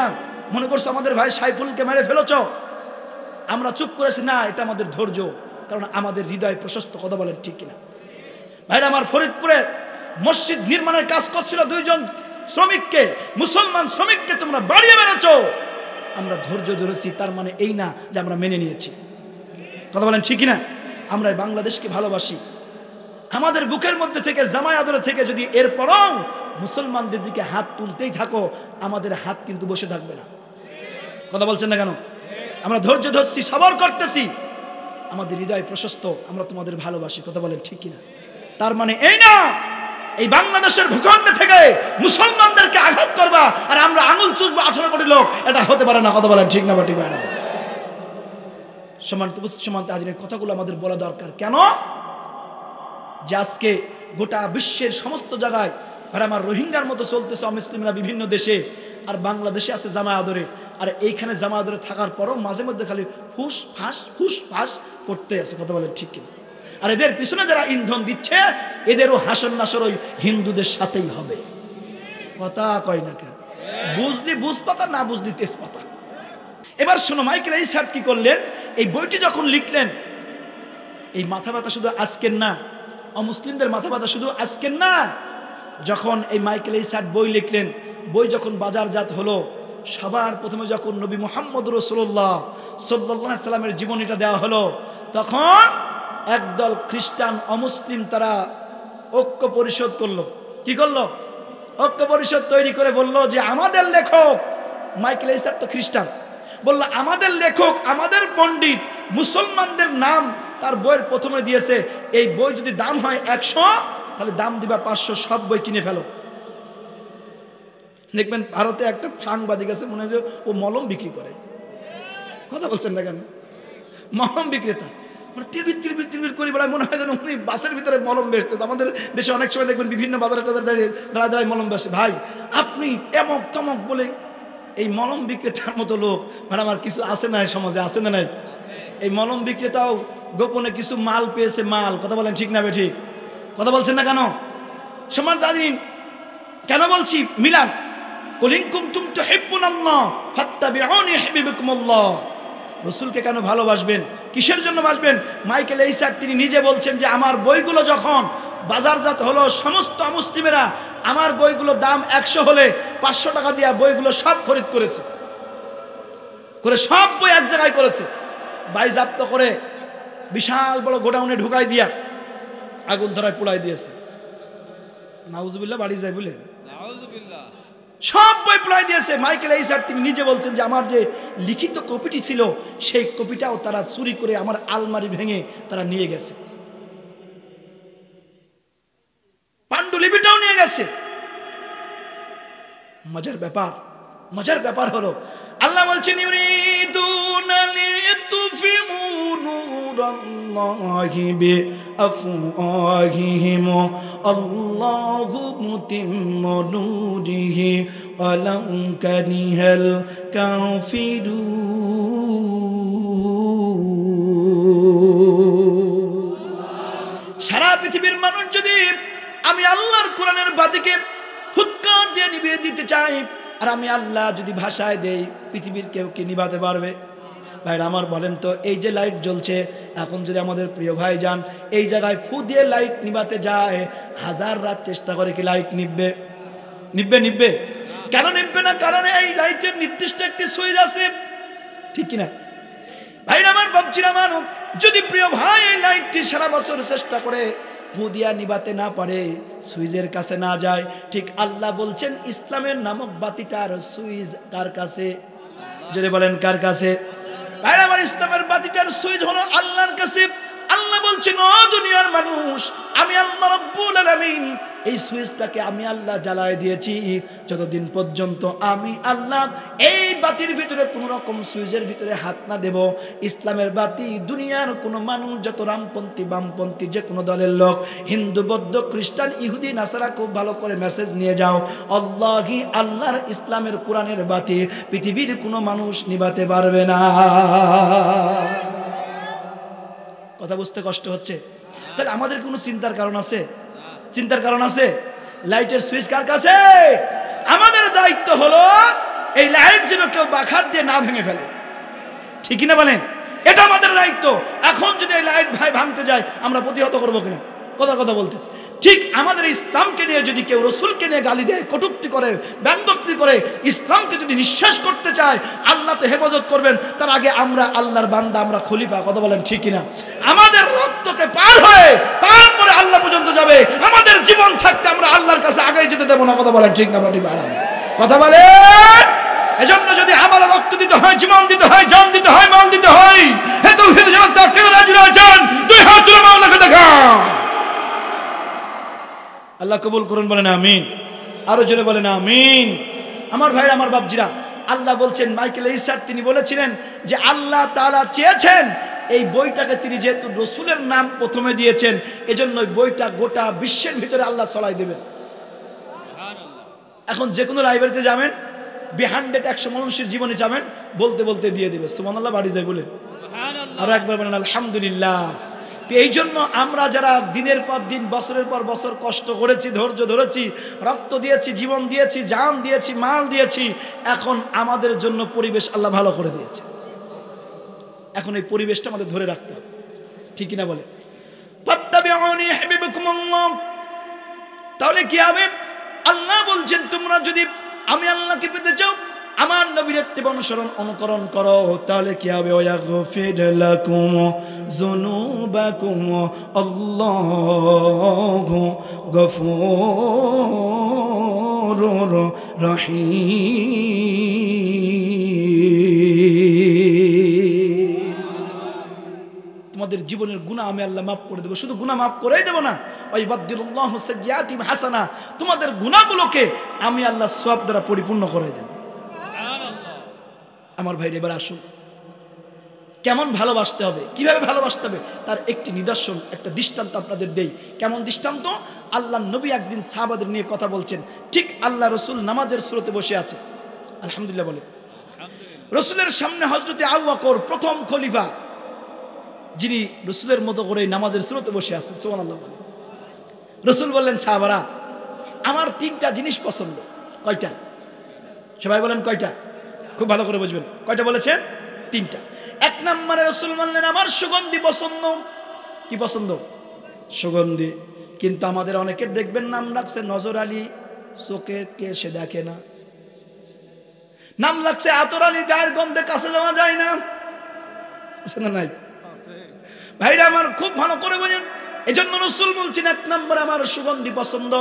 মনে করছো আমাদের ভাই সাইফুলকে মেরে ফেলেছ, আমরা চুপ করেছি না, এটা আমাদের ধৈর্য, কারণ আমাদের হৃদয় প্রশস্ত। কথা বলেন ঠিক কিনা? ভাইরা আমার, ফরিদপুরে মসজিদ নির্মাণের কাজ করছিল 2 জন শ্রমিককে, মুসলমান শ্রমিককে তোমরা বাড়িয়ে মেরেছ, আমরা ধৈর্য ধরেছি, তার মানে এই না যে আমরা মেনে নিয়েছি। কথা বলেন ঠিক কিনা? আমরা বাংলাদেশকে ভালোবাসি। আমাদের বুকের মধ্যে থেকে, জামাই আদরে থেকে যদি এরপরও মুসলমানদের দিকে হাত তুলতেই থাকো, আমাদের হাত কিন্তু বসে থাকবে না। কথা বলছেন না কেন? আমরা ধৈর্য ধরছি, সবর করতেছি, আমাদের হৃদয় প্রশস্ত, আমরা তোমাদের ভালোবাসি। কথা বলেন ঠিক কিনা? তার মানে এই না এই বাংলাদেশের ভূখণ্ডে থেকে মুসলমানদেরকে আঘাত করবা আর আমরা আঙুল চুষবো 18 কোটি লোক, এটা হতে পারে না। কথা বলেন ঠিক না বাটি ভাই? সমান্ত আজকের কথাগুলো আমাদের বলা দরকার। কেন? যে আজকে গোটা বিশ্বের সমস্ত জায়গায় আর আমার রোহিঙ্গার মতো চলতেছে অমুসলিমরা বিভিন্ন দেশে, আর বাংলাদেশে আছে জামায় আদরে, আর এইখানে জামায় আদরে থাকার পরও মাঝে মধ্যে খালি ফুস ফাঁস করতে আছে। কথা বলেন ঠিক কিনা? আর এদের পিছনে যারা ইন্ধন দিচ্ছে, এদেরও হাসন নাসর ওই হিন্দুদের সাথেই হবে। কথা কয় না কেন? বুঝলি বুঝ পাতা, না বুঝলি তেজপাতা। এবার শোনো, মাইকেল এইসার্ট কি করলেন? এই বইটি যখন লিখলেন, এই মাথা ব্যথা শুধু আজকের না, অমুসলিমদের মাথা ব্যথা শুধু আজকের না। যখন এই মাইকেল এইসার্ট বই লিখলেন, বই যখন বাজারজাত হলো, সবার প্রথমে যখন নবী মুহাম্মদ রাসূলুল্লাহ সাল্লাল্লাহু আলাইহি সাল্লামের জীবনীটা দেওয়া হলো, তখন একদল খ্রিস্টান অমুসলিম তারা ঐক্য পরিষদ করলো। কি করলো? ঐক্য পরিষদ তৈরি করে বলল যে আমাদের লেখক, মাইকেল এইসার্ট তো খ্রিস্টান, বলল আমাদের লেখক, আমাদের পণ্ডিত মুসলমানদের নাম তার বইয়ের প্রথমে দিয়েছে, এই বই যদি দাম হয় 100, তাহলে দাম দিবা 500, সব বই কিনে ফেলো। দেখবেন ভারতে একটা সাংবাদিক আছে, মনে হয় ও মলম বিক্রি করে। কথা বলছেন না কেন? মলম বিক্রেতা, মানে তিরবির করে বেড়ায়, মনে হয় যেন উনি বাসের ভিতরে মলম বেচতে। আমাদের দেশে অনেক সময় দেখবেন বিভিন্ন বাজারে দাঁড়ায় মলম বেচে। ভাই আপনি এমক তমক বলে এই মলম বিক্রেতার মতো লোক মানে আমার কিছু আছে না সমাজে? আছে না নাই? এই মলম বিক্রেতাও গোপনে কিছু মাল পেয়েছে, মাল। কথা বলেন ঠিক না বেঠিক? কথা বলছেন না কেন? সমান জানেন কেন বলছি? মিলান কুলিন কুনতুম তুহিব্বুনাল্লাহ ফাত্তাবিউনি ইউহিব্বুকুমুল্লাহ। রাসূলকে কেন ভালোবাসবেন? কিসের জন্য বাসবেন? মাইকেল এইসার্ট তিনি নিজে বলছেন যে আমার বইগুলো যখন বাজারজাত হলো, সমস্ত মুসলিমেরা আমার বইগুলো দাম 100 হলে 500 টাকা দিয়ে বইগুলো সব খরিদ করেছে, করে সব বই এক জায়গায় করেছে, বাইজাপ্ত করে বিশাল বড় গোডাউনে ঢুকাই দিয়া আগুন ধরায় পোড়াই দিয়েছে। নাউজুবিল্লাহ, বাড়ি যায় বলে সব বই পোড়াই দিয়েছে। মাইকেল এইসার্ট তিনি নিজে বলছেন যে আমার যে লিখিত কপিটি ছিল, সেই কপিটাও তারা চুরি করে আমার আলমারি ভেঙে তারা নিয়ে গেছে, পাণ্ডুলিপিটাও নিয়ে গেছে। মজার ব্যাপার হলো আল্লাহ বলছেন ইউরিদুনা লিতুফিউ নূরাল্লাহি বিআফওয়াহিহিম আল্লাহু মুতিম্মু নূরিহি ওয়ালাউ কারিহাল কাফিরুন। মানুষ যদি আমি আল্লাহর কোরআনের বাতিকে হুৎকার দিয়ে নিভিয়ে দিতে চাই, আর আমি আল্লাহ যদি ভাষায় দেই, পৃথিবীর কেউ কি নিভাতে পারবে? ভাইরা আমার বলেন তো, এই যে লাইট জ্বলছে এখন যদি আমাদের প্রিয় ভাই যান এই জায়গায় ফু দিয়ে লাইট নিভাতে যায়, হাজার রাত চেষ্টা করে কি লাইট নিভবে? নিভবে? কেন নিভবে না? কারণ এই লাইটের নির্দিষ্ট একটি সুইচ আছে, ঠিক কিনা ভাইরা আমার, বাপজিরা আমার, যদি প্রিয় ভাই এই লাইটটি সারা বছর চেষ্টা করে ফু দিয়া নিভাতে না পারে, সুইচের কাছে না যায়, ঠিক আল্লাহ বলছেন ইসলামের নামক বাতিটার সুইচ কার কাছে? যদি বলেন কার কাছে? ভাইরা আমার, ইসলামের বাতিটার সুইচ হলো আল্লাহর কাছে। আল্লাহ বলছেন, ও দুনিয়ার মানুষ, আমি আল্লাহ রাব্বুল আলামিন এই সুইচটাকে আমি আল্লাহ জ্বালায় দিয়েছি, যতদিন পর্যন্ত আমি আল্লাহ এই বাতির ভিতরে কোনো রকম সুইচের ভিতরে হাত না দেব, ইসলামের বাতি দুনিয়ার কোনো মানুষ, যত রামপন্থী বামপন্থী যে কোনো দলের লোক, হিন্দু বৌদ্ধ খ্রিস্টান ইহুদি নাসারা, খুব ভালো করে মেসেজ নিয়ে যাও, আল্লাহি আল্লাহর ইসলামের কোরআনের বাতি পৃথিবীর কোনো মানুষ নিভাতে পারবে না। কথা বুঝতে কষ্ট হচ্ছে? তাহলে আমাদের কোনো চিন্তার কারণ আছে? চিন্তার কারণ আছে? লাইটের সুইচ কার কাছে? আমাদের দায়িত্ব হলো এই লাইট যেন কেউ বাখার দিয়ে না ভেঙে ফেলে, ঠিক কিনা বলেন? এটা আমাদের দায়িত্ব। এখন যদি এই লাইট ভাই ভাঙতে যায়, আমরা প্রতিহত করবো কিনা? কথা বলতেছি। ঠিক আমাদের ইসলামকে নিয়ে যদি কেউ রসুলকে নিয়ে গালি দেয়, কটূক্তি করে, ব্যঙ্গোক্তি করে, ইসলামকে যদি নিঃশ্বাস করতে চায়, আল্লাহ তো হেফাজত করবেন, তার আগে আমরা আল্লাহর বান্দা, আমরা খলিফা, কথা বলেন ঠিক কিনা? আমাদের রক্তকে পার হয়ে তারপরে আল্লাহ পর্যন্ত যাবে। আমাদের জীবন থাকতে আমরা আল্লাহর কাছে আগে যেতে দেবো না, কথা বলেন ঠিক না? কথা বলে। এজন্য যদি আমার রক্ত দিতে হয়, জীবন দিতে হয়, জান দিতে হয়, মাল দিতে হয়, হে তাওহীদ জানাতে কেউ রাজি রয়েছেন? দুই হাত তুলে মাওলাকে দেখা। আল্লাহ কবুল করুন, বলেন আমিন। আরো জোরে বলেন আমিন। আমার ভাইরা, আমার বাপজিরা, আল্লাহ বলছেন, মাইকেল ঈসার তিনি বলেছিলেন যে আল্লাহ তাআলা চেয়েছেন এই বইটাকে তিনি যেহেতু রসুলের নাম প্রথমে দিয়েছেন, এজন্য ওই বইটা গোটা বিশ্বের ভিতরে আল্লাহ ছড়াই দেবেন। এখন যে কোনো লাইব্রেরিতে যাবেন, 100 মানুষের জীবনে যাবেন, বলতে বলতে দিয়ে দেবে। সুবহানাল্লাহ, বাড়ি যায় বলে আরো একবার বলেন আলহামদুলিল্লাহ। এই জন্য আমরা যারা দিনের পর দিন, বছরের পর বছর কষ্ট করেছি, ধৈর্য ধরেছি, রক্ত দিয়েছি, জীবন দিয়েছি, জান দিয়েছি, মাল দিয়েছি, এখন আমাদের জন্য পরিবেশ আল্লাহ ভালো করে দিয়েছে। এখন এই পরিবেশটা আমাদের ধরে রাখতে হবে, ঠিক কিনা বলে? ফাত্তাবিউনি ইউহিব্বুকুমুল্লাহ। তাহলে কি হবে? আল্লাহ বলছেন, তোমরা যদি আমি আল্লাহকে পেতে চাও, আমার নবীর ইত্তেবা অনুকরণ করো, তাহলে কি হবে? ওয়াগফির লাকুম যুনুবাকুম আল্লাহু গফুরুর রহিম। তোমাদের জীবনের গুনাহ আমি আল্লাহ মাফ করে দেব। শুধু গুনাহ মাফ করেই দেব না, ওয়াইবাদদিলুল্লাহু সাইয়্যাতিহিম হাসানা, তোমাদের গুনাহগুলোকে আমি আল্লাহ সওয়াব দ্বারা পরিপূর্ণ করে দেব। আমার ভাই, এবার আসুন, কেমন ভালোবাসতে হবে, কিভাবে ভালোবাসতে হবে, তার একটি নিদর্শন, একটা দৃষ্টান্ত আপনাদের দেই। কেমন দৃষ্টান্ত? আল্লাহ নবী একদিন সাহাবাদের নিয়ে কথা বলছেন, ঠিক আল্লাহ রসুল নামাজের সুরতে বসে আছে, আলহামদুলিল্লাহ বলে। রসুলের সামনে হযরতে আবু বকর, প্রথম খলিফা, যিনি রসুলের মতো করে নামাজের সুরতে বসে আছেন, সুবহানাল্লাহ। রসুল বললেন, সাহাবারা, আমার 3টা জিনিস পছন্দ। কয়টা? সবাই বলেন কয়টা? খুব ভালো করে বুঝবেন। কয়টা বলেছেন? 3টা। 1 নম্বরে রসুল বললেন, আমার সুগন্ধি পছন্দ। কি পছন্দ? সুগন্ধি। কিন্তু আমাদের অনেকের দেখবেন নাম রাখছে নজর আলী, চোখে কে সে দেখে না। নাম লাগছে আতর আলী, গায়ের গন্ধে কাছে যাওয়া যায় না, আছে না নাই? ভাইরা আমার, খুব ভালো করে বোঝেন। এজন্য রাসূল বলছেন, 1 নম্বরে আমার সুগন্ধি পছন্দ।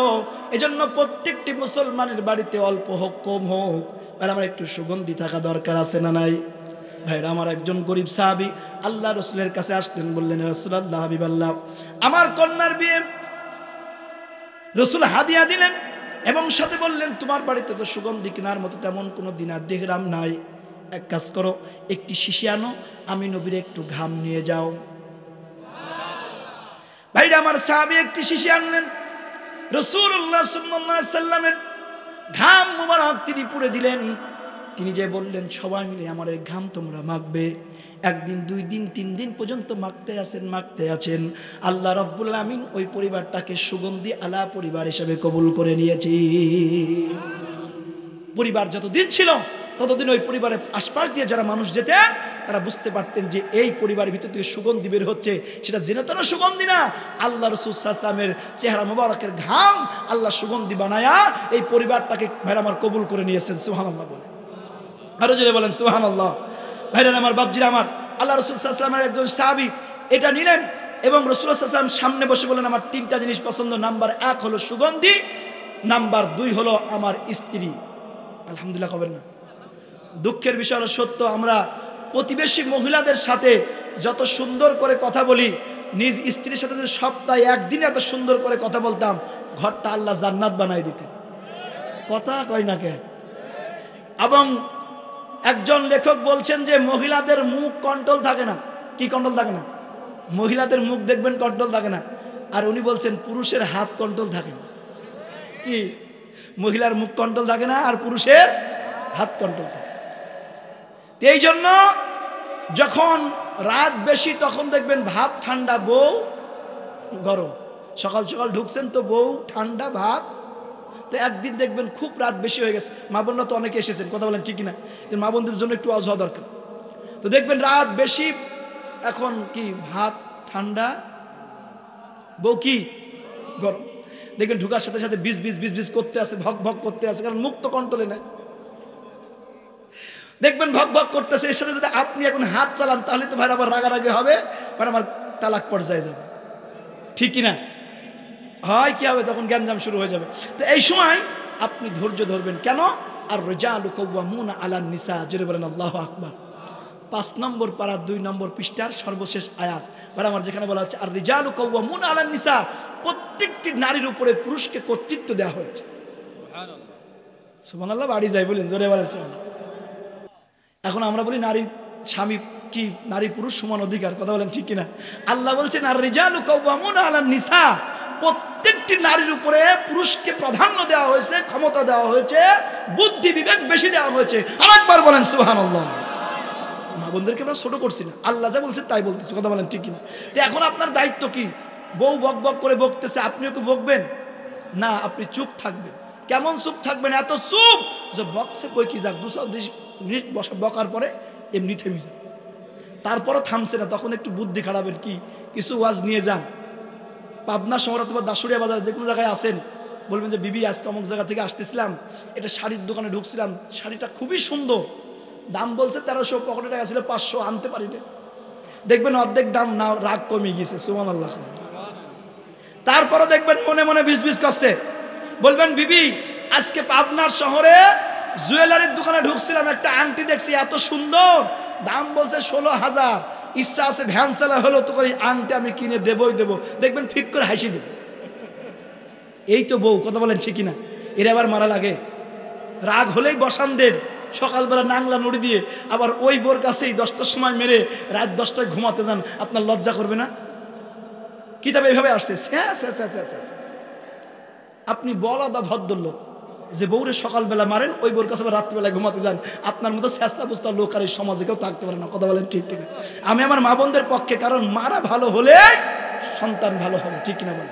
এজন্য প্রত্যেকটি মুসলমানের বাড়িতে অল্প হোক কম হোক, আর আমার একটু সুগন্ধি থাকা দরকার, আছে না নাই? ভাইরা আমার, একজন গরিব সাহাবী আল্লাহ রসুলের কাছে আসলেন, বললেন, রাসূলুল্লাহ, হাবিবাল্লাহ, আমার কন্যার বিয়ে। রসুল হাদিয়া দিলেন এবং সাথে বললেন, তোমার বাড়িতে তো সুগন্ধি কেনার মতো তেমন কোনো দিনার দিরহাম নাই, এক কাজ করো, একটি শিশি আনো, আমি নবীর একটু ঘাম নিয়ে যাও। ভাইরা আমার, সাহাবী একটি শিশি আনলেন, রাসূলুল্লাহ সাল্লাল্লাহু আলাইহি সাল্লামের ঘাম মুবারক তিনি পুড়ে দিলেন। তিনি যে বললেন সবাই মিলে আমার এই ঘাম তোমরা মাখবে। একদিন, 2 দিন, 3 দিন পর্যন্ত মাখতে আছেন। আল্লাহ রাব্বুল আমিন ওই পরিবারটাকে সুগন্ধি আলা পরিবার হিসেবে কবুল করে নিয়েছি। পরিবার যতদিন ছিল ততদিন ওই পরিবারের আশপাশ দিয়ে যারা মানুষ যেতেন তারা বুঝতে পারতেন যে এই পরিবারের ভিতর থেকে সুগন্ধি বের হচ্ছে। সেটা যেন তেন সুগন্ধি না, আল্লাহ রাসূল সাল্লাল্লাহু আলাইহি ওয়াসাল্লামের চেহারা মোবারকের ঘাম আল্লাহ সুগন্ধি বানায়া এই পরিবারটাকে ভাইরা আমার কবুল করে নিয়েছেন। সুবহানাল্লাহ বলে, আরো জোরে বলেন সুবহানাল্লাহ। ভাইরা আমার, বাপজিরা আমার, আল্লাহ রাসূল সাল্লাল্লাহু আলাইহি ওয়াসাল্লামের একজন সাহাবী এটা নিলেন এবং রাসূলুল্লাহ সাল্লাল্লাহু আলাইহি ওয়াসাল্লাম সামনে বসে বলেন আমার 3টা জিনিস পছন্দ। নাম্বার 1 হলো সুগন্ধি, নাম্বার 2 হলো আমার স্ত্রী। আলহামদুলিল্লাহ কবেন না? দুঃখের বিষয় হলো সত্য, আমরা প্রতিবেশী মহিলাদের সাথে যত সুন্দর করে কথা বলি, নিজ স্ত্রীর সাথে যদি সপ্তাহে একদিন এত সুন্দর করে কথা বলতাম, ঘরটা আল্লাহ জান্নাত বানাই দিতেন। কথা কয় না কে? এবং একজন লেখক বলছেন যে মহিলাদের মুখ কন্ট্রোল থাকে না। কি কন্ট্রোল থাকে না? মহিলাদের মুখ দেখবেন কন্ট্রোল থাকে না। আর উনি বলছেন পুরুষের হাত কন্ট্রোল থাকে না। কি? মহিলার মুখ কন্ট্রোল থাকে না আর পুরুষের হাত কন্ট্রোল থাকে। এই জন্য যখন রাত বেশি তখন দেখবেন ভাত ঠান্ডা, বউ গরম। সকাল সকাল ঢুকছেন তো বউ ঠান্ডা, ভাত। তো একদিন দেখবেন খুব রাত বেশি হয়ে গেছে, মা বোনরা তো অনেকে এসেছেন, কথা বলেন ঠিক কিনা? যে মা বোনদের জন্য একটু আওয়াজ হওয়া দরকার। তো দেখবেন রাত বেশি, এখন কি ভাত ঠান্ডা, বউ কি গরম। দেখবেন ঢুকার সাথে সাথে বিজ বিজ করতে আছে, ভক ভক করতে আছে, কারণ মুখ তো কন্ট্রোলে নেয়। দেখবেন ভক ভক করতেছে, এর সাথে যদি আপনি এখন হাত চালান তাহলে তো ভাই আবার রাগারাগি হবে, মানে আমার তালাক পর্যায়ে যাবে, ঠিক কিনা? হয় কি হবে, তখন গ্যাঞ্জাম শুরু হয়ে যাবে। তো এই সময় আপনি ধৈর্য ধরবেন। কেন? আর রিজালু কাওয়ামুনা আলান নিসা, জোরে বলেন আল্লাহু আকবার। 5 নম্বর পারা 2 নম্বর পৃষ্ঠার সর্বশেষ আয়াত, মানে আমার যেখানে বলা হচ্ছে আর রিজালু কাওয়ামুনা আলান নিসা, প্রত্যেকটি নারীর উপরে পুরুষকে কর্তৃত্ব দেওয়া হয়েছে। সুবহানাল্লাহ। সুবহানাল্লাহ বাড়ি যায় বলেন, জোরে বলেন সুবহানাল্লাহ। এখন আমরা বলি নারী স্বামী কি, নারী পুরুষ সমান অধিকার, কথা বলেন ঠিক কিনা? আল্লাহ বলছেন আর রিজালু কাওয়ামুনা আলান নিসা, প্রত্যেকটি নারীর উপরে পুরুষকে প্রাধান্য দেওয়া হয়েছে, ক্ষমতা দেওয়া হয়েছে, বুদ্ধি বিবেক বেশি দেওয়া হয়েছে। আরেকবার বলেন সুবহানাল্লাহ। মা বোনদেরকে আমরা ছোট করছি না, আল্লাহ যা বলছে তাই বলতেছি, কথা বলেন ঠিক কিনা? তো এখন আপনার দায়িত্ব কি? বউ বক বক করে বকতেছে, আপনিও কি বকবেন না? আপনি চুপ থাকবেন। কেমন চুপ থাকবেন? এত চুপ যে বক্সে বই কি যাক 2-2 মিনিট বসা বকার পরে এমনি থেমে যান, তারপরও থামছে না, তখন একটু বুদ্ধি খাড়াবেন। কি? কিছু ওয়াজ নিয়ে যান। পাবনা শহর অথবা দাসুরিয়া বাজার যে কোনো জায়গায় আসেন, বলবেন যে বিবি আজকে অমুক জায়গা থেকে আসতেছিলাম, এটা শাড়ির দোকানে ঢুকছিলাম, শাড়িটা খুবই সুন্দর, দাম বলছে 1300, পকেটে টাকা ছিল 500, আনতে পারিনি। দেখবেন অর্ধেক দাম না, রাগ কমে গেছে। সুবহানাল্লাহ। তারপরে দেখবেন মনে মনে বিজবিজ করছে, বলবেন বিবি আজকে পাবনার শহরে জুয়েলারির দোকানে ঢুকছিলাম, একটা আংটি দেখছি এত সুন্দর, দাম বলছে 16,000, ইচ্ছা আছে ভ্যান চালা হলো তো করে আংটি আমি কিনে দেবই দেবো। দেখবেন ফিক করে হাসি দেবে। এই তো বউ, কথা বলেন ঠিক কিনা? এর আবার মারা লাগে। রাগ হলেই বসানদের সকালবেলা নাংলা নড়ি দিয়ে আবার ওই বোর কাছেই 10টার সময় মেরে রাত 10টায় ঘুমাতে যান, আপনার লজ্জা করবে না? কিতাবে এইভাবে আসছে। আপনি বলদা ভদ্রলোক যে বউরে সকালবেলা মারেন, ওই বোর কাছে রাত্রিবেলায় ঘুমাতে যান। আপনার মতো চেষ্টা বুঝতে লোক আর এই সমাজে কেউ থাকতে পারে না, কথা বলেন ঠিক কিনা? আমি আমার মা বোনদের পক্ষে, কারণ মারা ভালো হলে সন্তান ভালো হবে, ঠিক কিনা বলে?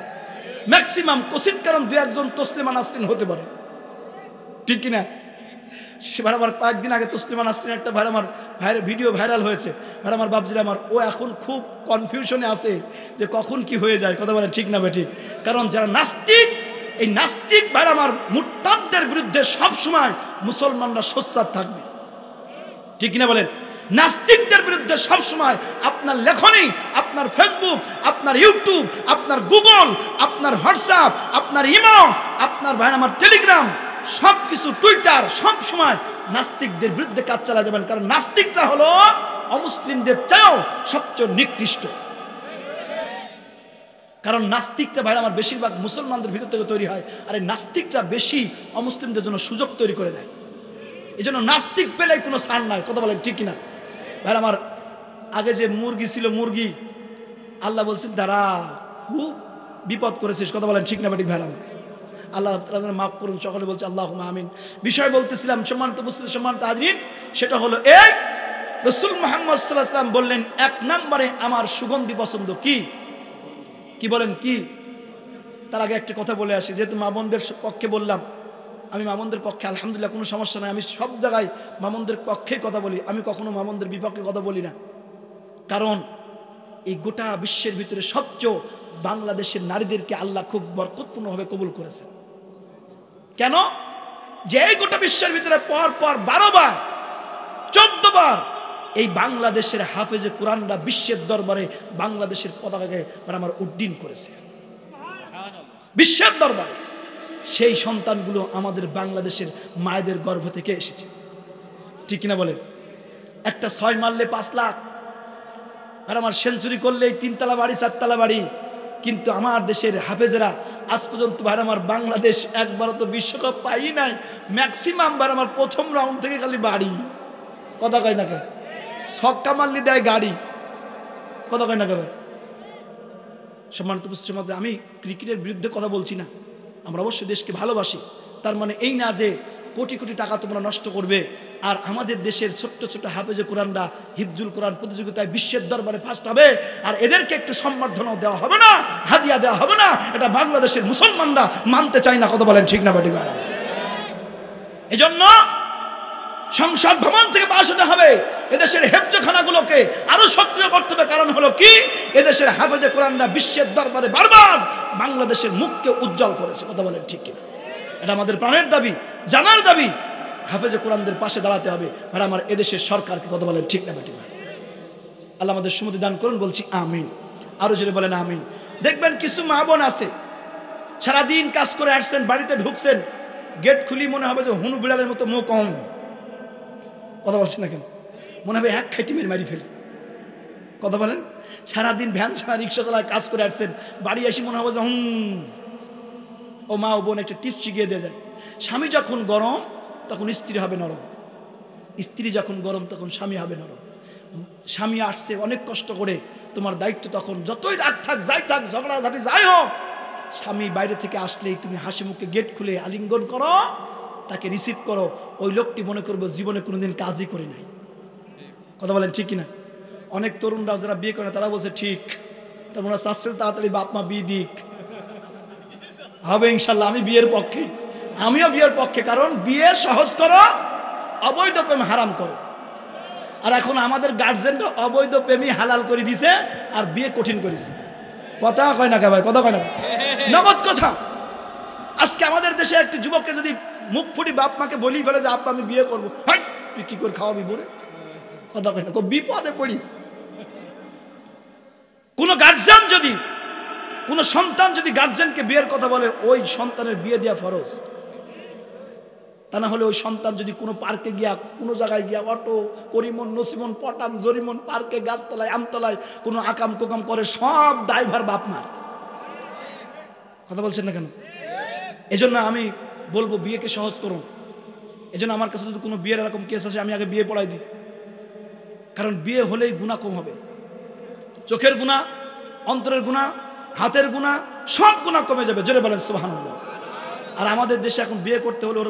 ম্যাক্সিমাম কোসিট কারণ 2-1 তসলিমা নাসরিন হতে পারে, ঠিক কিনা? সেবার আমার কয়েকদিন আগে তসলিমা নাসরিন একটা ভাইয়ের ভিডিও ভাইরাল হয়েছে। ভাই আমার বাপজিরা আমার, ও এখন খুব কনফিউশনে আছে যে কখন কি হয়ে যায়, কথা বলেন ঠিক না বেঠিক? কারণ যারা নাস্তিক, এই নাস্তিক ভাই আমার মুরতাদদের বিরুদ্ধে সবসময় মুসলমানরা সোচ্চার থাকবে, ঠিক কিনা বলেন? নাস্তিকদের বিরুদ্ধে সবসময় আপনার লেখনী, আপনার ফেসবুক, আপনার ইউটিউব, আপনার গুগল, আপনার হোয়াটসঅ্যাপ, আপনার ইমো, আপনার ভাই আমার টেলিগ্রাম, সবকিছু টুইটার, সব সময় নাস্তিকদের বিরুদ্ধে কাজ চালা যাবেন। কারণ নাস্তিকরা হলো অমুসলিমদের চেয়েও সবচেয়ে নিকৃষ্ট। কারণ নাস্তিকটা ভাই আমার বেশিরভাগ মুসলমানদের ভিতর থেকে তৈরি হয়, আর এই নাস্তিকরা বেশি অমুসলিমদের জন্য সুযোগ তৈরি করে দেয়। এই জন্য নাস্তিক পেলে কোনো ছাড় নাই, কথা বলেন ঠিক কিনা? ভাই আমার আগে যে মুরগি ছিল, মুরগি আল্লাহ বলছেন তারা খুব বিপদ করেছিস, কথা বলেন ঠিক না বেঠিক? ভাই আমার আল্লাহ তাআলা মাফ করুন, সকলে বলছে আল্লাহুম্মা আমিন। বিষয় বলতেছিলাম সম্মানিত উপস্থিতি, সম্মানিত হাজরিন, সেটা হলো এই রাসূল মুহাম্মদ সাল্লাল্লাহু আলাইহি ওয়াসাল্লাম বললেন এক নম্বরে আমার সুগন্ধি পছন্দ। কি কি বলেন কি? তার আগে একটা কথা বলে আসি, যেহেতু মা বোনদের পক্ষে বললাম, আমি মা বোনদের পক্ষে আলহামদুলিল্লাহ কোনো সমস্যা নাই, আমি সব জায়গায় মা বোনদের পক্ষেই কথা বলি, আমি কখনো মা বোনদের বিপক্ষে কথা বলি না। কারণ এই গোটা বিশ্বের ভিতরে সবচেয়ে বাংলাদেশের নারীদেরকে আল্লাহ খুব বরকতপূর্ণভাবে কবুল করেছে। কেন? যে এই গোটা বিশ্বের ভিতরে পর পর 12 বার 14 বার এই বাংলাদেশের হাফেজে কোরআনরা বিশ্বের দরবারে বাংলাদেশের পতাকাকে আমার উড্ডীন করেছে বিশ্বের দরবারে। সেই সন্তানগুলো আমাদের বাংলাদেশের মায়েদের গর্ভ থেকে এসেছে, ঠিক কিনা বলেন? একটা 6 মারলে 5 লাখ, আর আমার সেঞ্চুরি করলেই 3 তলা বাড়ি 4 তলা বাড়ি। কিন্তু আমার দেশের হাফেজেরা আজ পর্যন্ত ভাই আমার বাংলাদেশ একবারও তো বিশ্বকাপ পাই নাই। ম্যাক্সিমাম বার আমার প্রথম রাউন্ড থেকে খালি বাড়ি, কথা কয় না কে? ছক্কা মারলি দেয় গাড়ি, কথা কয় না কে? ভাই সম্মানিত উপস্থিতির মধ্যে আমি ক্রিকেটের বিরুদ্ধে কথা বলছি না, আমরা অবশ্যই দেশকে ভালোবাসি। তার মানে এই না যে কোটি কোটি টাকা তোমরা নষ্ট করবে আর আমাদের দেশের ছোট্ট ছোট্ট হাফেজে কোরআনরা হিফজুল কোরআন প্রতিযোগিতায় বিশ্বের দরবারে ফার্স্ট হবে আর এদেরকে একটু সম্বর্ধনা দেওয়া হবে না, হাদিয়া দেওয়া হবে না, এটা বাংলাদেশের মুসলমানরা মানতে চায় না, কথা বলেন ঠিক না বাটি? এজন্য সংসদ ভবন থেকে পাশ হতে হবে, এদেশের হেফজখানাগুলোকে আরো সক্রিয় করতে হবে। কারণ হলো কি, এদেশের হাফেজে কোরআনরা বিশ্বের দরবারে বারবার বাংলাদেশের মুখকে উজ্জ্বল করেছে, কথা বলেন ঠিক কিনা? এটা আমাদের প্রাণের দাবি, জানার দাবি, হাফেজে কোরআনদের পাশে দাঁড়াতে হবে। আর আমার এদেশের সরকারকে, কথা বলেন ঠিক না বাটি? আল্লাহ আমাদের সুমতি দান করুন, বলছি আমিন। আরো জোরে বলেন আমিন। দেখবেন কিছু মা বোন আছে সারাদিন কাজ করে আসছেন, বাড়িতে ঢুকছেন, গেট খুলি মনে হবে যে হুনু বিড়ালের মতো মুখ কম, কথা বলছি না কেন? মনে হবে এক খাইটি মেরে মারি ফেলি, কথা বলেন। সারাদিন ভ্যান ছাড়া রিক্সা চালায় কাজ করে আসছেন, বাড়ি আসি মনে হবে যে ও মা ও বোন একটা টিপস শিখিয়ে দিয়ে যায়। স্বামী যখন গরম তখন স্ত্রী হবে নরম, স্ত্রী যখন গরম তখন স্বামী হবে নরম। স্বামী আসছে অনেক কষ্ট করে, তোমার দায়িত্ব তখন যতই রাগ থাক যাই থাক ঝগড়াঝাটি যাই হোক, স্বামী বাইরে থেকে আসলেই তুমি হাসি মুখে গেট খুলে আলিঙ্গন করো, তাকে রিসিভ করো। ওই লোকটি মনে করবো জীবনে কোনোদিন কাজই করে নাই, কথা বলেন ঠিক কিনা? অনেক তরুণরা যারা বিয়ে করে তারা বলছে ঠিক, তার মনে চাচ্ছেন তাড়াতাড়ি বাপ মা বিয়ে দিক, হবে ইনশাল্লাহ। আমি বিয়ের পক্ষে, আমিও বিয়ের পক্ষে, কারণ বিয়ে সহজ করো, অবৈধ প্রেম হারাম করো। আর এখন আমাদের গার্জেনরা অবৈধ প্রেমই হালাল করে দিছে আর বিয়ে কঠিন করেছে, কথা কয় না কে ভাই? কথা কয় না? নগদ কথা। আজকে আমাদের দেশে একটি যুবককে যদি মুখ ফুটি বাপ মাকে বলি ফেলে যে আব্বা আমি বিয়ে করবো, হাই তুই কি করে খাওয়াবি বলে, কথা কয় না? বিপদে পড়িস। কোন গার্জেন যদি, কোন সন্তান যদি গার্জেনকে বিয়ের কথা বলে, ওই সন্তানের বিয়ে দেওয়া ফরজ। তা না হলে ওই সন্তান যদি কোনো পার্কে গিয়া, কোনো জায়গায় গিয়া অটো করিমন নসিমন পটাম জরিমন পার্কে গাছতলায় আমতলায় কোনো আকাম কোকাম করে, সব দায়ভার বাপ মার, কথা বলছেন না কেন? এজন্য আমি বলবো বিয়েকে সহজ করুন। এজন্য আমার কাছে যদি কোনো বিয়ের এরকম কেস আসে, আমি আগে বিয়ে পড়াই দিই, কারণ বিয়ে হলেই গুনাহ কম হবে। চোখের গুনাহ, অন্তরের গুনাহ, হাতের গুনাহ, সব গুনাহ কমে যাবে, জোরে বলেন সুবহানাল্লাহ। আর আমাদের দেশে এখন বিয়ে করতে হলে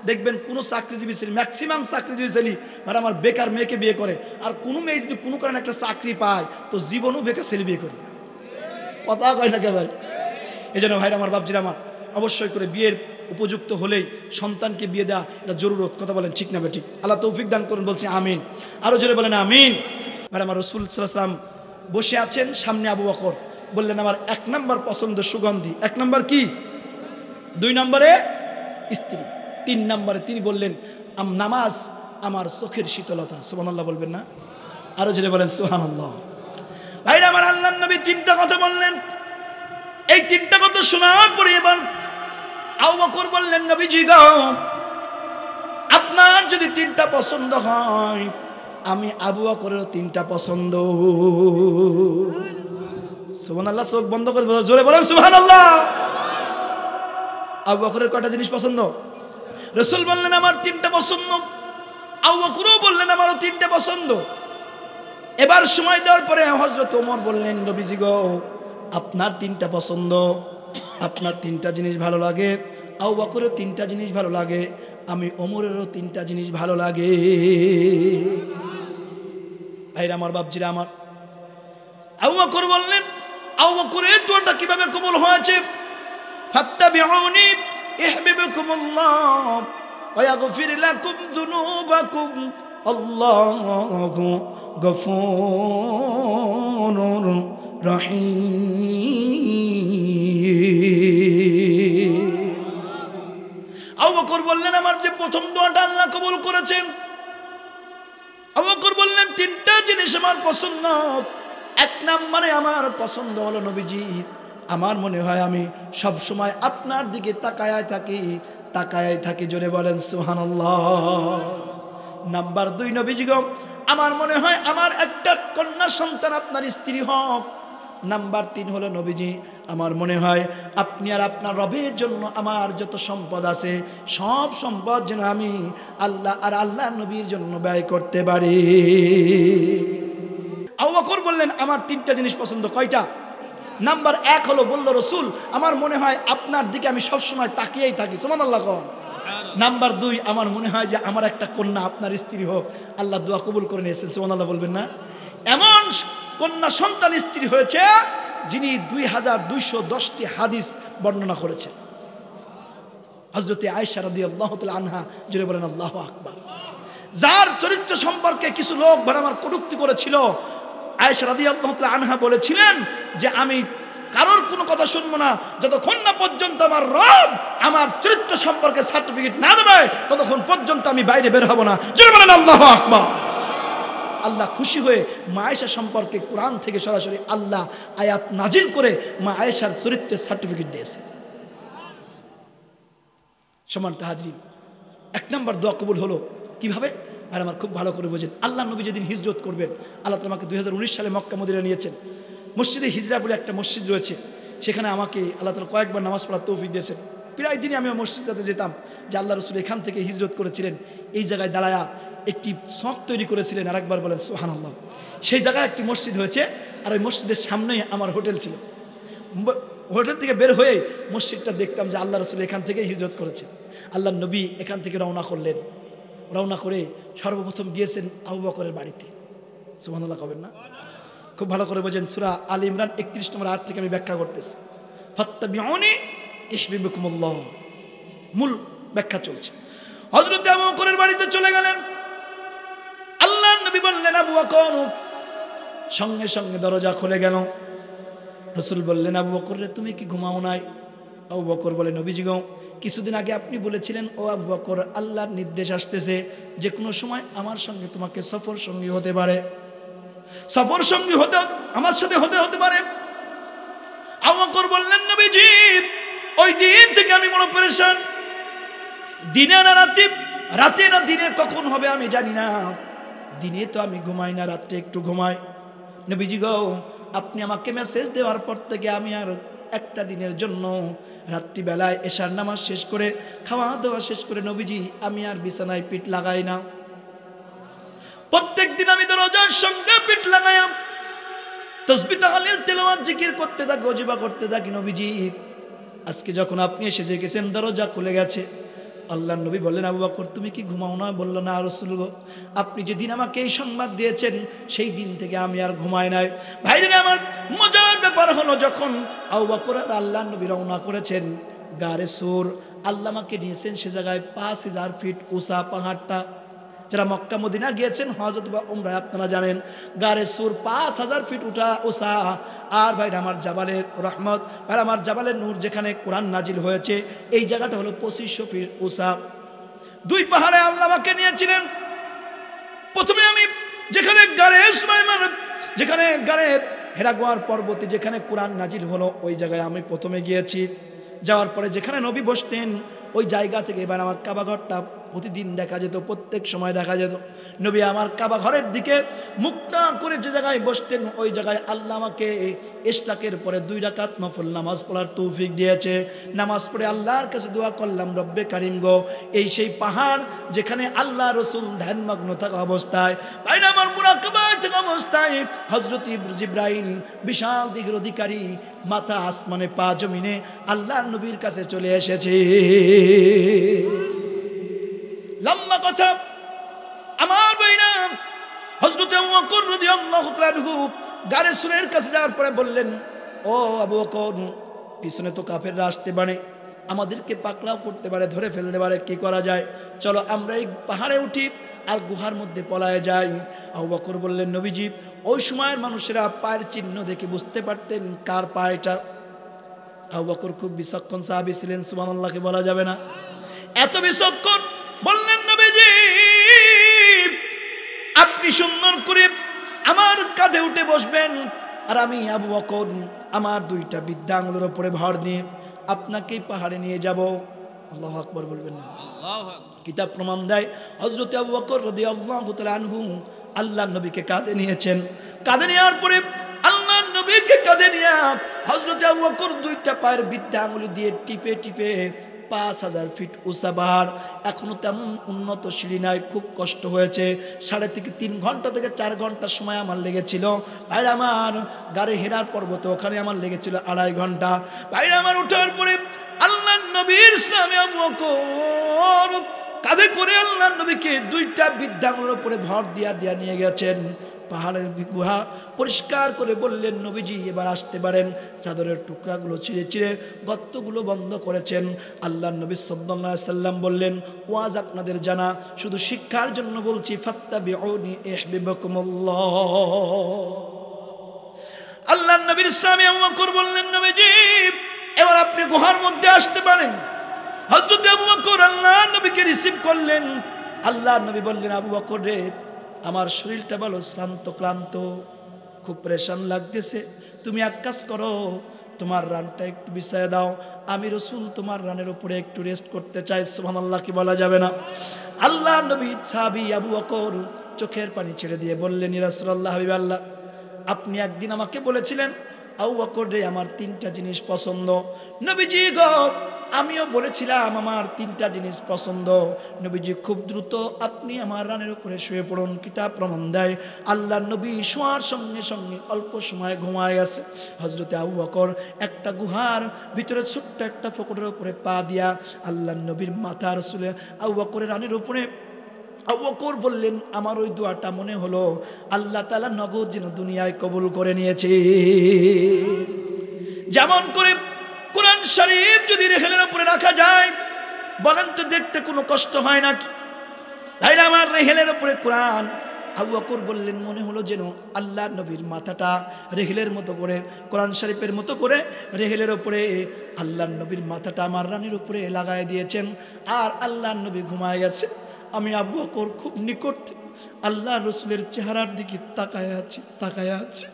দেখবেন কোনো চাকরিজীবী ছেলে, ম্যাক্সিমাম চাকরিজীবী ছেলে মানে আমার বেকার মেয়েকে বিয়ে করে। আর কোনো মেয়ে যদি কোনো কারণে একটা চাকরি পায় তো জীবনও বেকার ছেলে বিয়ে করবে না, কথা কয় না কে ভাই? এই জন্য ভাইরা আমার, বাপজিরা আমার, অবশ্যই করে বিয়ের উপযুক্ত হলেই সন্তানকে বিয়ে দেওয়া এটা জরুরত, কথা বলেন ঠিক না ঠিক? আল্লাহ তৌফিক দান করুন, বলছি আমিন। আরো জোরে বলেন আমিন। ভাই আমার রাসূল সাল্লাল্লাহু আলাইহি ওয়াসাল্লাম বসে আছেন, সামনে আবু বকর, বললেন আমার 1 নম্বর পছন্দ সুগন্ধি। 1 নম্বর কি? 2 নম্বরে স্ত্রী, 3 নম্বরে তিনি বললেন নামাজ আমার চোখের শীতলতা। সুবহানাল্লাহ বলবেন না? আরো জোরে বলেন সুবহানাল্লাহ। ভাইরা আমার, আল্লাহর নবী 3টা কথা বললেন। এই 3টা কথা শোনার পরে এবার আবু বকর বললেন, নবীজি গো, আপনার যদি 3টা পছন্দ হয়, আমি আবু বকরেরও 3টা পছন্দ। সুবহানাল্লাহ। চোখ বন্ধ করে জোরে বলেন সুবহানাল্লাহ। আবু বকরের কয়টা জিনিস পছন্দ? রাসূল বললেন আমার 3টা পছন্দ, আবু বকরও বললেন আমারও 3টা পছন্দ। এবার সময় দেওয়ার পরে হযরত ওমর বললেন, নবীজি গো, আপনার 3টা পছন্দ, আপনার তিনটা জিনিস ভালো লাগে, আবু বকরের তিনটা জিনিস ভালো লাগে, আমি ওমরেরও তিনটা জিনিস ভালো লাগে। ভাইরা আমার, বাপজিরা আমার, আবু বকর বললেন, আবু বকরের দোয়াটা কিভাবে কবুল হয়েছে? ফাত্তাবিউনি ইহবিবকুমুল্লাহ ওয়া ইয়াগফির লাকুম যুনুবাকুম আল্লাহু গফুরুর রহিম। আবু বকর বললেন, আমার যে প্রথম দোয়াটা আল্লাহ কবুল করেছেন। আবু বকর বললেন, তিনটা জিনিস আমার পছন্দ। এক নম্বরে আমার পছন্দ হলো নবীজি, আমার মনে হয় আমি সব সময় আপনার দিকে তাকায় থাকি, জোরে বলেন সুবহানাল্লাহ। নাম্বার 2, নবীজি গো, আমার মনে হয় আমার একটা কন্যা সন্তান আপনার স্ত্রী হোক। নাম্বার 3 হলো নবীজি, আমার মনে হয় আপনি আর আপনার রবের জন্য আমার যত সম্পদ আছে সব সম্পদ যেন আমি আল্লাহ আর আল্লাহ নবীর জন্য ব্যয় করতে পারি। আবু বকর বললেন, আমার তিনটা জিনিস পছন্দ। কয়টা? নাম্বার 1 হলো, বলল রসুল, আমার মনে হয় আপনার দিকে আমি সবসময় তাকিয়েই থাকি। সুবহানাল্লাহ। নাম্বার 2, আমার মনে হয় যে আমার একটা কন্যা আপনার স্ত্রী হোক। আল্লাহ দোয়া কবুল করে নিয়েছেন। সুবহানাল্লাহ বলবেন না? এমন কন্যা সন্তান স্ত্রী হয়েছে যিনি 2210টি হাদিস বর্ণনা করেছেন। হযরতে আয়েশা রাদিয়াল্লাহু তাআলা আনহা, জোরে বলেন আল্লাহু আকবার। যার চরিত্র সম্পর্কে কিছু লোক আমার কটূক্তি করেছিল, আয়েশা রাদিয়াল্লাহু তাআলা আনহা বলেছিলেন যে আমি কারোর কোনো কথা শুনবো না যতক্ষণ না পর্যন্ত আমার রব আমার চরিত্র সম্পর্কে সার্টিফিকেট না দেবে, ততক্ষণ পর্যন্ত আমি বাইরে বের হব না। জোরে বলেন আল্লাহু আকবার। আল্লাহ খুশি হয়ে মা আয়েশা সম্পর্কে কোরআন থেকে সরাসরি আল্লাহ আয়াত নাজিল করে মা আয়েশার চরিত্রের সার্টিফিকেট দিয়েছে। সম্মানিত হাজরিন, 1 নম্বর দোয়া কবুল হলো কিভাবে? আর আমার খুব ভালো করে বোঝেন, আল্লাহ নবী যেদিন হিজরত করবেন, আল্লাহ তাআলা আমাকে 2019 সালে মক্কা মদিনা নিয়েছেন। মসজিদে হিজরা বলে একটা মসজিদ রয়েছে, সেখানে আমাকে আল্লাহ তাআলা কয়েকবার নামাজ পড়ার তৌফিক দিয়েছেন। প্রায় দিনই আমি মসজিদটাতে যেতাম যে আল্লাহ রসুল এখান থেকে হিজরত করেছিলেন, এই জায়গায় দাঁড়ায়া একটি শখ তৈরি করেছিলেন। আরেকবার বলেন সুবহানাল্লাহ। সেই জায়গায় একটি মসজিদ হয়েছে, আর ওই মসজিদের সামনেই আমার হোটেল ছিল। হোটেল থেকে বের হয়ে মসজিদটা দেখতাম যে আল্লাহ রসুল এখান থেকেই হিজরত করেছে। আল্লাহ নবী এখান থেকে রওনা করলেন। রওনা করে সর্বপ্রথম গিয়েছেন আবু বকরের বাড়িতে। সুবহানাল্লাহ কবেন না? খুব ভালো করে বোঝেন, সূরা আল ইমরান 31 নম্বর আয়াত থেকে আমি ব্যাখ্যা করতেছি। ফাত্তাবিউনি ইহবিবকুমুল্লাহ, মূল ব্যাখ্যা চলছে। হযরত আবু বকরের বাড়িতে চলে গেলেন। আল্লাহর নবী বললেন, আবু বকর। সঙ্গে সঙ্গে দরজা খুলে গেল। রাসূল বললেন, আবু বকর রে, তুমি কি ঘুমাও নাই? আবু বকর বলে, নবীজি গো, কিছুদিন আগে আপনি বলেছিলেন, ও আবু বকর, আল্লাহর নির্দেশ আসতেছে যে কোনো সময় আমার সঙ্গে তোমাকে সফর সঙ্গী হতে পারে, সফর সঙ্গী হতে আমার সাথে হতে পারে। আবু বকর বললেন, নবীজি, ওই দিন থেকে আমি বড় পেরেশান। দিনে না রাতে, রাতে না দিনে কখন হবে আমি জানি না। দিনে তো আমি ঘুমাই না, রাতে একটু ঘুমাই। নবীজি গো, আপনি আমাকে মেসেজ দেওয়ার পর থেকে আমি আর একটা দিনের জন্য রাত্রিবেলায় এশার নামাজ শেষ করে খাওয়া দাওয়া শেষ করে নবীজি আমি আর বিছানায় পিঠ লাগাই না। প্রত্যেক দিন আমি দরজার সঙ্গে পিঠ লাগাই, তাসবিহ তাহলিল তেলাওয়াত জিকির করতে থাকি, ওয়াজিবা করতে থাকি। নবীজি, আজকে যখন আপনি এসে গেছেন, দরজা খুলে গেছে। আল্লাহর নবী বললেন, আবু বকর, তুমি কি ঘুমাও না? বলল, না রাসূলুল্লাহ, আপনি যেদিন আমাকে এই সংবাদ দিয়েছেন সেই দিন থেকে আমি আর ঘুমাই নাই। ভাইরা আমার, মজার ব্যাপার হলো, যখন আবু বকর আর আল্লাহর নবী রওনা করেছেন গারে সূর, আল্লাহ আমাকে নিয়েছেন সে জায়গায় 5000 ফিট উঁচা পাহাড়টা। যারা মক্কা মদিনা গিয়েছেন হজরত বা উমরায় আপনারা জানেন, গারে সূর 5000 ফিট উঁচা। আর ভাই আমার জাবালের রহমত, ভাই আমার জাবালের নূর যেখানে কোরআন নাজিল হয়েছে, এই জায়গাটা হলো 2500 ফিট উঁচা। 2 পাহাড়ে আল্লাহ আমাকে নিয়েছিলেন। প্রথমে আমি যেখানে যেখানে গারে হেরাগোয়ার পর্বতে যেখানে কোরআন নাজিল হলো, ওই জায়গায় আমি প্রথমে গিয়েছি। যাওয়ার পরে যেখানে নবী বসতেন ওই জায়গা থেকে এবার আমার কাবাঘরটা প্রতিদিন দেখা যেত, প্রত্যেক সময় দেখা যেত নবী আমার কাবা ঘরের দিকে মুখটা করে যে জায়গায় বসতেন ওই জায়গায় আল্লাহ আমাকে ইশরাকের পরে 2 রাকাত নফল নামাজ পড়ার তৌফিক দিয়েছে। নামাজ পড়ে আল্লাহর কাছে দোয়া করলাম, রব্বে কারিম গো, এই সেই পাহাড় যেখানে আল্লাহ রসুল ধ্যানমগ্ন থাকা অবস্থায়, বাইরে আমার মুরাকাবায় থাকা অবস্থায় হযরত জিবরাইল বিশাল দিগের অধিকারী মাথা আসমানে পা জমিনে আল্লাহর নবীর কাছে চলে এসেছে। লম্বা কথা, আমার ভাইরা হযরত আবু বকর রাদিয়াল্লাহু তাআলা আনহু গারে সুরের কাছে যাওয়ার পরে বললেন, ও আবু বকর, পিছনে তো কাফেররা আসতে পারে, আমাদেরকে পাকড়াও করতে পারে, ধরে ফেলতে পারে, কি করা যায়? চলো আমরা এই পাহাড়ে উঠি আর গুহার মধ্যে পলায়ে যাই। আবু বকর বললেন, নবীজি, ওই সময়ের মানুষেরা পায়ের চিহ্ন দেখে বুঝতে পারতেন কার পা এটা। আবু বকর খুব বিচক্ষণ সাহাবী ছিলেন, সুবহানাল্লাহকে বলা যাবে না, এত বিচক্ষণ। বললেন, নবীজি আপনি সুন্দর করে আমার কাঁধে উঠে বসবেন আর আমি আবু বকর আমার 2টা বৃদ্ধা আঙুলের উপরে ভর দিয়ে আপনাকে পাহাড়ে নিয়ে যাব। আল্লাহু আকবার বলবেন না? আল্লাহু আকবার। কিতাব প্রমাণ দেয় হযরত আবু বকর রাদিয়াল্লাহু তাআলা আনহু আল্লাহর নবীকে কাঁধে নিয়েছেন। কাঁধে নেওয়ার পরে আল্লাহর নবীকে কাঁধে নিয়ে হযরত আবু বকর 2টা পায়ের বৃদ্ধা আঙুল দিয়ে টিপে টিপে 5000 ফিট উঁচা পাহাড়, এখনো তেমন উন্নত সিঁড়ি নাই, খুব কষ্ট হয়েছে। 3.5 ঘন্টা থেকে 4 ঘন্টা সময় আমার লেগেছিল। ভাইরা আমার গাড়ি হেরার পর্বতে ওখানে আমার লেগেছিল 2.5 ঘন্টা। ভাইরা আমার উঠার পরে আল্লাহর নবীর সামনে আবু বকর কাঁধে করে আল্লাহর নবীকে 2টা বৃদ্ধা আঙুলের উপরে ভর দিয়া নিয়ে গেছেন পাহাড়ের গুহা পরিষ্কার করে। বললেন, নবীজি এবার আসতে পারেন। চাদরের টুকরাগুলো ছিঁড়ে ছিঁড়ে গর্তগুলো বন্ধ করেছেন। আল্লাহর নবী সাল্লাল্লাহু আলাইহি সাল্লাম বললেন, ওয়াজ আপনাদের জানা, শুধু শিক্ষার জন্য বলছি, ফাত্তাবিউনি ইহবিবকুমুল্লাহ। আল্লাহর নবীর সামনে আবু বকর বললেন, নবীজি এবার আপনি গুহার মধ্যে আসতে পারেন। হযরত আবু বকর আল্লাহর নবীকে রিসিভ করলেন। আল্লাহর নবী বললেন, আবু বকর রে, আমার শরীরটা ভালো ক্লান্ত, খুব পরেশান লাগতেছে, তুমি এক কাজ করো, তোমার রানটা একটু বিছায় দাও, আমি রাসূল তোমার রানের উপরে একটু রেস্ট করতে চাই। সুবহানাল্লাহ, কি বলা যাবে না? আল্লাহর নবী সাহাবী আবু বকর চোখের পানি ছেড়ে দিয়ে বললেন, ইয়া রাসূলুল্লাহ, হাবিবাল্লাহ, আপনি একদিন আমাকে বলেছিলেন, আবু বকর রে, আমার 3টা জিনিস পছন্দ। নবীজি গো, আমিও বলেছিলাম আমার 3টা জিনিস পছন্দ। নবীজি খুব দ্রুত আপনি আমার রানের উপরে শুয়ে পড়ুন। কিতাব প্রমাণ দেয় আল্লাহর নবী শোয়ার সঙ্গে সঙ্গে অল্প সময় ঘুমায় গেছে। হযরতে আবু বকর একটা গুহার ভিতরে ছোট্ট একটা ফোকরের উপরে পা দিয়া আল্লাহর নবীর মাথা রাসূলে আবু বকরের রানের উপরে। আবু বকর বললেন, আমার ওই দোয়াটা মনে হলো আল্লাহ তাআলা নগদ যেন দুনিয়ায় কবুল করে নিয়েছে। যেমন করে কোরআন শরীফ যদি রেহেলের উপরে রাখা যায়, বলেন তো দেখতে কোনো কষ্ট হয় নাকি? তাই না, আমার রেহেলের উপরে কোরআন। আবু বকর বললেন, মনে হলো যেন আল্লাহ নবীর মাথাটা রেহেলের মতো করে, কোরআন শরীফের মতো করে রেহেলের উপরে আল্লাহ নবীর মাথাটা আমার রানের উপরে লাগায় দিয়েছেন আর আল্লাহ নবী ঘুমায় গেছে। আমি আবু বকর খুব নিকট আল্লাহ রসুলের চেহারার দিকে তাকায় আছি।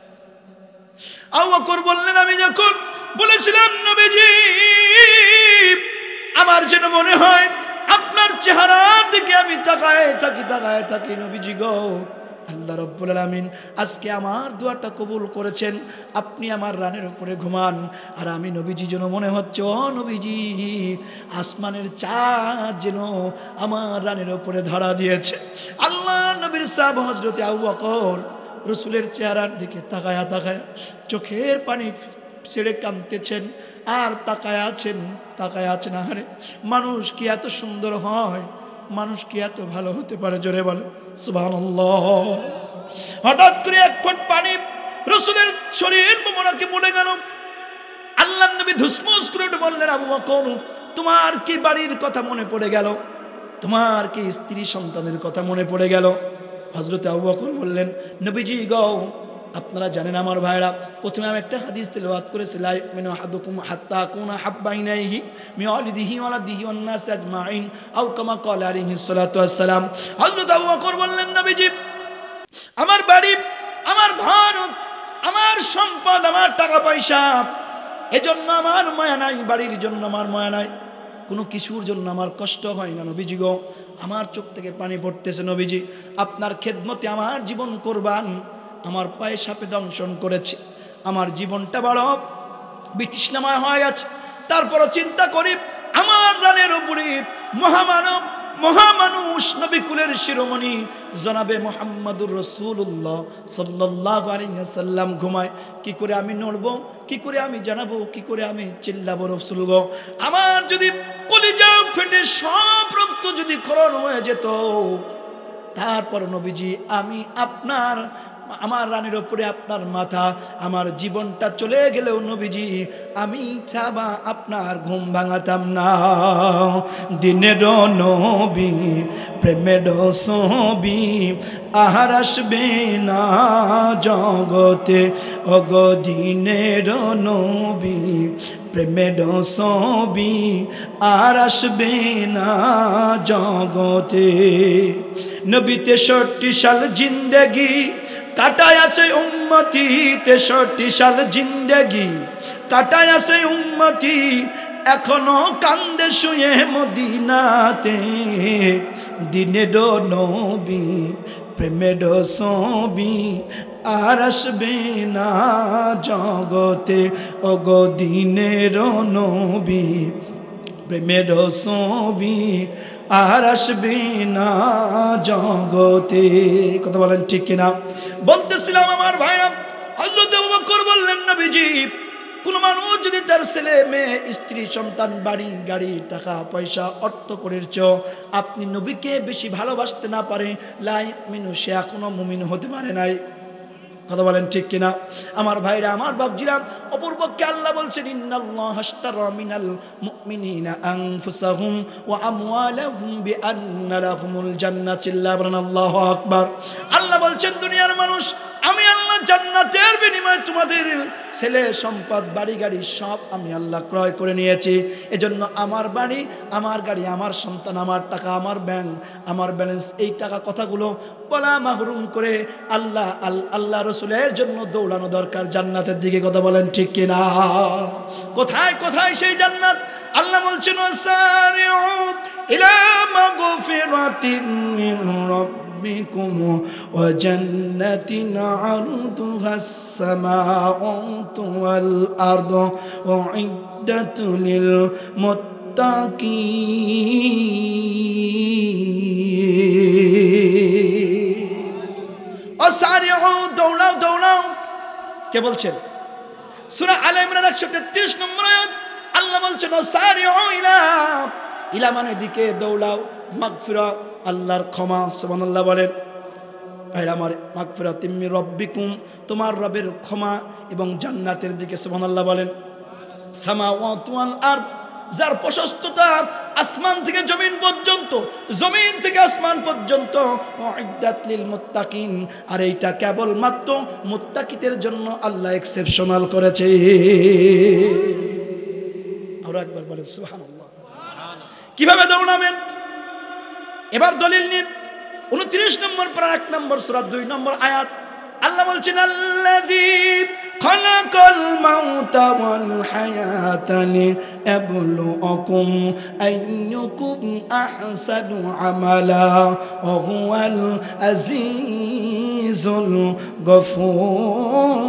আবু বকর বললেন, আমি যখন বলেছিলাম, নবীজি আমার যেন মনে হয় আপনার চেহারার দিকে আমি তাকায় থাকি। নবীজি গো, আল্লাহ রাব্বুল আলামিন আজকে আমার দোয়াটা কবুল করেছেন। আপনি আমার রানের উপরে ঘুমান আর আমি নবীজি যেন মনে হচ্ছে, ও নবীজি, আসমানের চাঁদ যেন আমার রানের উপরে ধরা দিয়েছে। আল্লাহ নবীর সাহাবা হযরত আবু বকর রসুলের চেহারার দিকে তাকায়া চোখের পানি ছেড়ে কাঁদতেছেন আর তাকায় আছেন। আরে মানুষ কি এত সুন্দর হয়? মানুষ কি এত ভালো হতে পারে? জোরে বলে সুবহানাল্লাহ। হঠাৎ করে এক ফোঁটা পানি রসুলের শরীর মোবারকে পড়ে গেল। আল্লাহর নবী ধুসমুস করে বললেন, আবু বকর, তোমার কি বাড়ির কথা মনে পড়ে গেল? তোমার কি স্ত্রী সন্তানের কথা মনে পড়ে গেল? হযরত আবু বকর বললেন, নবীজি গো, আপনারা জানেন আমার ভাইরা, প্রথমে আমি একটা হাদিস তেলাওয়াত করেছি, লা ইউমিনু আহাদুকুম হাত্তা আকুনা হাব্বা ইলাইহি মিন ওয়ালিদিহি ওয়া ওয়ালাদিহি ওয়ান নাস আজমাইন আও কামা ক্বালা আলাইহিস সালাতু ওয়াস সালাম। হযরত আবু বকর বললেন, নবীজি আমার বাড়ি, আমার ঘর, আমার সম্পদ, আমার টাকা পয়সা, এজন্য আমার মায়া নাই, বাড়ির জন্য আমার মায়া নাই, কোনো কিছুর জন্য আমার কষ্ট হয় না। নবীজি গো, আমার চোখ থেকে পানি পড়তেছে নবীজি, আপনার খেদমতে আমার জীবন কোরবান। আমার পায়ে সাপে দংশন করেছে, আমার জীবনটা বড় বিতৃষ্ণাময় হয়ে গেছে। তারপরও চিন্তা করি আমার রানের উপরে মহামানব মহামানুষ নবী কুলের শিরোমণি জনাবে মুহাম্মদুর রাসূলুল্লাহ সাল্লাল্লাহু আলাইহি ওয়াসাল্লাম ঘুমায়। কি করে আমি নড়বো, কি করে আমি জানাবো, কি করে আমি চিল্লাবো রাসূল গো? আমার যদি কলিজা ফেটে সব রক্ত যদি ক্ষরণ হয়ে যেত, তারপর নবীজি আমি আপনার আমার রানের উপরে আপনার মাথা, আমার জীবনটা চলে গেলেও নবীজি আমি চাবা আপনার ঘুম ভাঙাতাম না। দিনের নবী প্রেমের ছবি আহার আসবে না জগতে, অগ দিনের নবী প্রেমের ছবি আর আসবে না জগতে। নবী 63 সাল জিন্দেগি কাটায় আছে উম্মতি, 63 সাল জিন্দেগি কাটায় আছে উম্মতি, এখনো কান্দে শুয়ে মদিনাতে। দিনের নবী প্রেমের ছবি আর আসবে না জগতে, ওগো দিনের নবী প্রেমের ছবি আর আসবে না জগতে। কথা বলেন ঠিক কিনা? বলতেছিলাম আমার ভাইরা, হযরত আবু বকর বললেন নবীজি কোন মানুষ যদি তার ছেলে মেয়ে স্ত্রী সন্তান বাড়ি গাড়ি টাকা পয়সা অর্থ করেছ আপনি নবীকে বেশি ভালোবাসতে না পারে, লা ইউমিনু, সে এখনো মুমিন হতে পারে নাই। কথা বলেন ঠিক কিনা? আমার ভাইরা আমার বাপজিরা, অপূর্বকে আল্লাহ বলছেন ইন্নাল্লাহা আশতারা মিনাল মুমিনিনা আনফুসাহুম ওয়া আমওয়ালাহুম বিআন্না লাহুমুল জান্নাহ। চিল্লায়া বলেন আল্লাহু আকবার। আল্লাহ বলছেন দুনিয়ার মানুষ, আমি আল্লাহ জান্নাতের বিনিময়ে তোমাদের ছেলে সম্পদ বাড়ি গাড়ি সব আমি আল্লাহ ক্রয় করে নিয়েছি। এজন্য আমার বাড়ি আমার গাড়ি আমার সন্তান আমার টাকা আমার ব্যাংক আমার ব্যালেন্স এই টাকা কথাগুলো বলা মাহরুম করে আল্লাহ আল্লাহ রসুলের জন্য দৌড়ানো দরকার জান্নাতের দিকে। কথা বলেন ঠিক কিনা? কোথায় কোথায় সেই জান্নাত? আল্লাহ বলছেন সারিউ ইলা মাগফিরাতিন মির রাব্বিকুম ওয়া জান্নাতিন আরদুহাস সামাওয়াতু ওয়াল আরদু উইদ্দাতু লিল মুত্তাকিন। দৌড়াও দৌড়াও। কে বলছেন? সূরা আলে ইমরান 133 নম্বর আয়াত। আল্লাহ বলছেন সারিউ ইলা মানে দিকে দৌড়াও, মাগফিরা আল্লাহর ক্ষমা। সুবহানাল্লাহ বলেন। ভাইরা আমার, মাগফিরাতিম মির রাব্বিকুম তোমার রবের ক্ষমা এবং জান্নাতের দিকে। সুবহানাল্লাহ বলেন। সামাওয়াতু ওয়াল আরদ যার প্রশস্ততা আসমান থেকে জমিন পর্যন্ত, জমিন থেকে আসমান পর্যন্ত, উইদ্দাত লিল মুত্তাকিন, আর এইটা কেবল মাত্র মুত্তাকিদের জন্য আল্লাহ এক্সেপশনাল করেছে। আমরা একবার বলেন সুবহানাল্লাহ। কিভাবে দৌড়াবেন? এবার দলিল নিন। 29 নম্বর পারা 1 নম্বর সূরা 2 নম্বর আয়াত। আল্লাহ বলছেন আল্লাযী খালাকাল মাউতা ওয়াল হায়াতা লিয়াবলুয়াকুম আইয়ুকুম আহসানু আমালা ওয়া হুয়াল আজিজুল গফুর।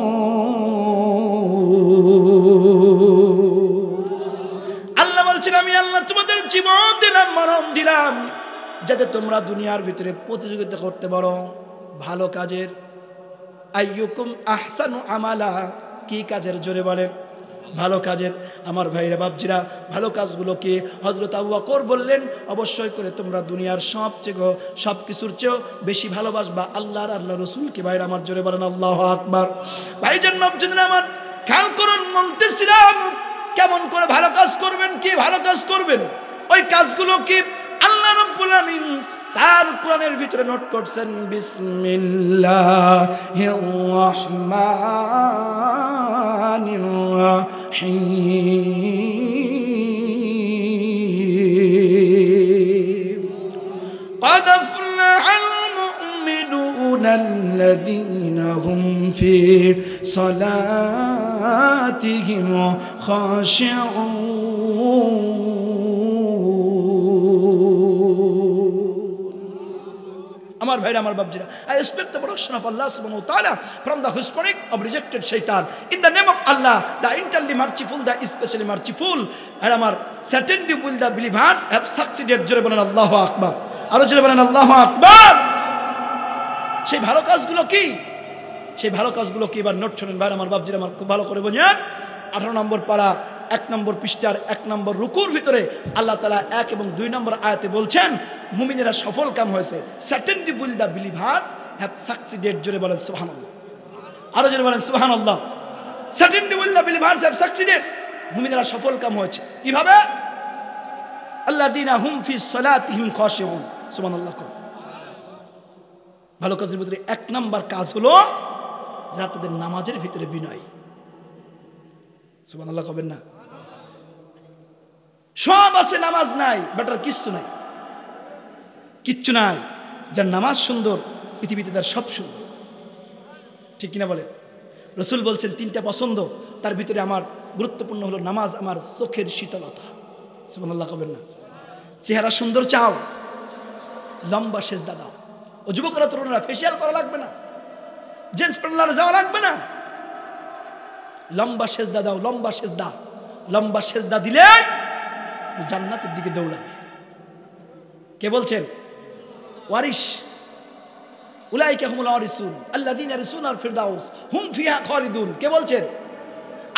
আল্লাহ বলছেন আমি আল্লাহ তোমাদের জীবন দিলাম, মরণ দিলাম, যাতে তোমরা দুনিয়ার ভিতরে প্রতিযোগিতা করতে পারো ভালো কাজের। আইয়ুকুম আহসানু আমালা, কি কাজের? জোরে বলেন। ভালো কাজের। আমার ভাইরা বাপজিরা, ভালো কাজগুলো কি? হযরত আবু বকর বললেন অবশ্যই করে তোমরা দুনিয়ার সবচেয়ে সব কিছুর চেয়েও বেশি ভালোবাসবা আল্লাহর আল্লাহ রসুলকে। ভাইরা আমার জোরে বলেন আল্লাহু আকবার। ভাইজান বাপজিরা আমার, খেয়াল করুন, বলতেছিলাম কেমন করে ভালো কাজ করবেন। কি ভালো কাজ করবেন? ওই কাজগুলো কি? আল্লাহ রাব্বুল আমিন তার কোরআনের ভিতরে নোট করছেন বিসমিল্লাহির রাহমানির রাহিম। قد أفلح المؤمنون الذين هم في صلاتهم خاشعون। আমার ভাইরা, আমার বাপজিরা, I expect the protection of Allah subhanahu wa ta'ala from the whispering of rejected shaitan. In the name of Allah, the entirely merciful, the especially merciful. আর আমার certainly will the believers have succeeded. জোরে বলেন আল্লাহু আকবার, আরো জোরে বলেন আল্লাহু আকবার। সেই ভালো কাজগুলো কি? সেই ভালো কাজগুলো কি? এবার নোট শুনেন ভাই আমার বাপজিরা, আমার খুব ভালো করে বোঝেন। 18 নম্বর পারা 1 নম্বর পৃষ্ঠার 1 নম্বর রুকুর ভিতরে আল্লাহ তাআলা 1 এবং 2 নম্বর আয়াতে বলছেন মুমিনেরা সফল কাম হয়েছে। certainly will the believers have succeeded. জোরে বলেন সুবহানাল্লাহ, আরো জোরে বলেন সুবহানাল্লাহ। certainly will the believers have succeeded. মুমিনেরা সফল কাম হয়েছে কিভাবে? আল্লাযীনা হুম ফি সলাতিহিম খাশিউন। সুবহানাল্লাহ। ভালো কাজের ভিতরে 1 নম্বর কাজ হলো যারা তাদের নামাজের ভিতরে বিনয়। সুবহানাল্লাহ কবেন না? সব আছে, নামাজ নাই, বেটার কিচ্ছু নাই, কিচ্ছু নাই। যার নামাজ সুন্দর পৃথিবীতে তার সব সুন্দর, ঠিক কিনা বলে? রসুল বলছেন 3টা পছন্দ, তার ভিতরে আমার গুরুত্বপূর্ণ হলো নামাজ, আমার চোখের শীতলতা। সুবহানাল্লাহ কবেন না? চেহারা সুন্দর চাও, লম্বা সেজদা দাও। ও যুবকরা, তরুণরা, ফেসিয়াল করা লাগবে না, জেন্টস পার্লারে যাওয়া লাগবে না, লম্বা সেজদা দাও, লম্বা সেজদা। লম্বা সেজদা দিলে জান্নাতের দিকে দৌড়াবে। কে বলছেন? ওয়ারিস। উলাইকা হুমুল ওয়ারিসুন আল্লাযীনা ইয়ারিসুনাল ফিরদাউস হুম ফিহা খালিদুন। কে বলছেন?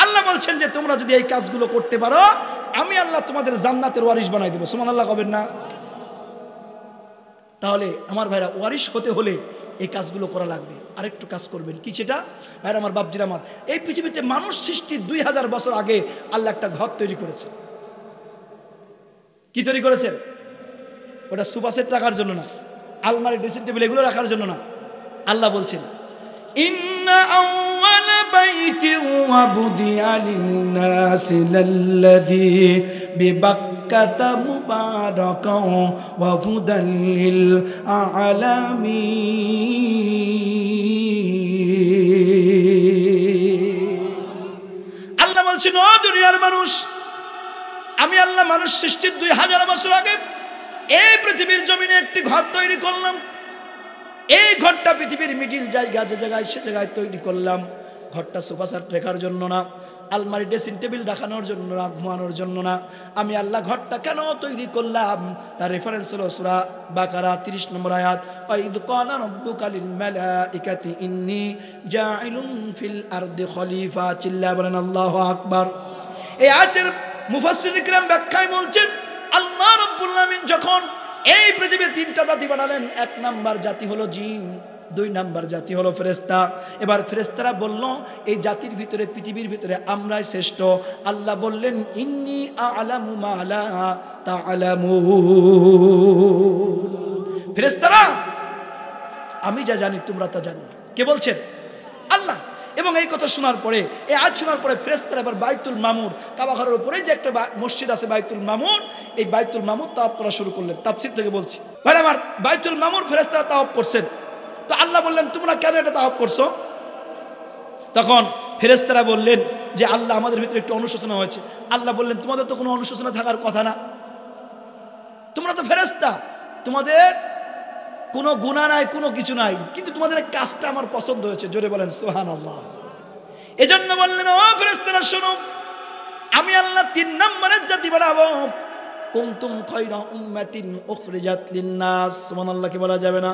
আল্লাহ বলছেন যে তোমরা যদি এই কাজগুলো করতে পারো, আমি আল্লাহ তোমাদের জান্নাতের ওয়ারিস বানাই দেব। সুবহানাল্লাহ কবেন না? তাহলে আমার ভাইরা, ওয়ারিস হতে হলে এই কাজগুলো করা লাগবে। আরেকটু কাজ করবেন, কি সেটা? ভাইরা আমার, বাপজিরা আমার, এই পৃথিবীতে মানুষ সৃষ্টির 2000 বছর আগে আল্লাহ একটা ঘর তৈরি করেছে। কি তৈরি করেছেন? ওটা সোফা সেট রাখার জন্য না, আলমারি, ড্রেসিং টেবিল এগুলো রাখার জন্য না। আল্লাহ বলছেন ইন্না আউওয়ালা বাইতিন ওয়াবুদিয়া লিন-নাসি লাল্লাযী বিবাক্কাতা মুবারাকান ওয়া হুদাল লিল আলামিন। আল্লাহ বলছেন, ও দুনিয়ার মানুষ, আমি আল্লাহ মানুষ সৃষ্টির 2000 বছর আগে এই পৃথিবীর জমিনে একটি ঘর তৈরি করলাম। এই ঘরটা পৃথিবীর মিডিল জায়গা, যে জায়গায় সে জায়গায় তৈরি করলাম। ঘরটা সোফা সেট রাখার জন্য না, আলমারি, ড্রেসিং টেবিল রাখানোর জন্য না, ঘুমানোর জন্য না। আমি আল্লাহ ঘরটা কেন তৈরি করলাম? তার রেফারেন্স হলো সূরা বাকারা 30 নম্বর আয়াত, ওয়াইদ ক্বালা রাব্বুকা লিল মালাইকাতি ইন্নী জাইলুন ফিল আরদি খলিফা। চিল্লায়ে বলেন আল্লাহু আকবার। এই আয়াতের মুফাসসিরিন কিরাম ব্যাখ্যায় বলছেন, আল্লাহ রাব্বুল আলামিন যখন এই পৃথিবীতে 3টা জাতি বানালেন, 1 নাম্বার জাতি হলো জিন, 2 নাম্বার জাতি হলো ফেরেশতা। এবার ফেরেশতারা বলল, এই জাতির ভিতরে, পৃথিবীর ভিতরে আমরাই শ্রেষ্ঠ। আল্লাহ বললেন, ইন্নী আ'লামু মা লা তা'লামুন। ফেরেশতারা, আমি যা জানি তোমরা তা জানো না। কে বলছেন? আল্লাহ। এবং এই কথা শোনার পরে, এই আয়াত শোনার পরে ফেরেশতারা এবার বাইতুল মামুর, কাবা ঘরের উপরে যে একটা মসজিদ আছে বাইতুল মামুর, এই বাইতুল মামুর তাওয়াফ করা শুরু করলেন। তাফসীর থেকে বলছি ভাই আমার, বাইতুল মামুর ফেরেশতারা তাওয়াফ করছেন। তো আল্লাহ বললেন, তোমরা কেন এটা তাওয়াফ করছো? তখন ফেরেশতারা বললেন যে আল্লাহ, আমাদের ভিতরে একটু অনুশোচনা হয়েছে। আল্লাহ বললেন, তোমাদের তো কোনো অনুশোচনা থাকার কথা না, তোমরা তো ফেরেশতা, তোমাদের কোনো গুনাহ নাই, কোনো কিছু নাই, কিন্তু তোমাদের কাজটা আমার পছন্দ হয়েছে। জোরে বলেন সুবহানাল্লাহ। এজন্য বললেন, ও ফেরেশতারা শোনো, আমি আল্লাহ 3 নম্বরের জাতি বানাবো। কুনতুম খায়রা উম্মাতিন উখরিজাত লিন-নাস। সুবহানাল্লাহ কি বলা যাবে না?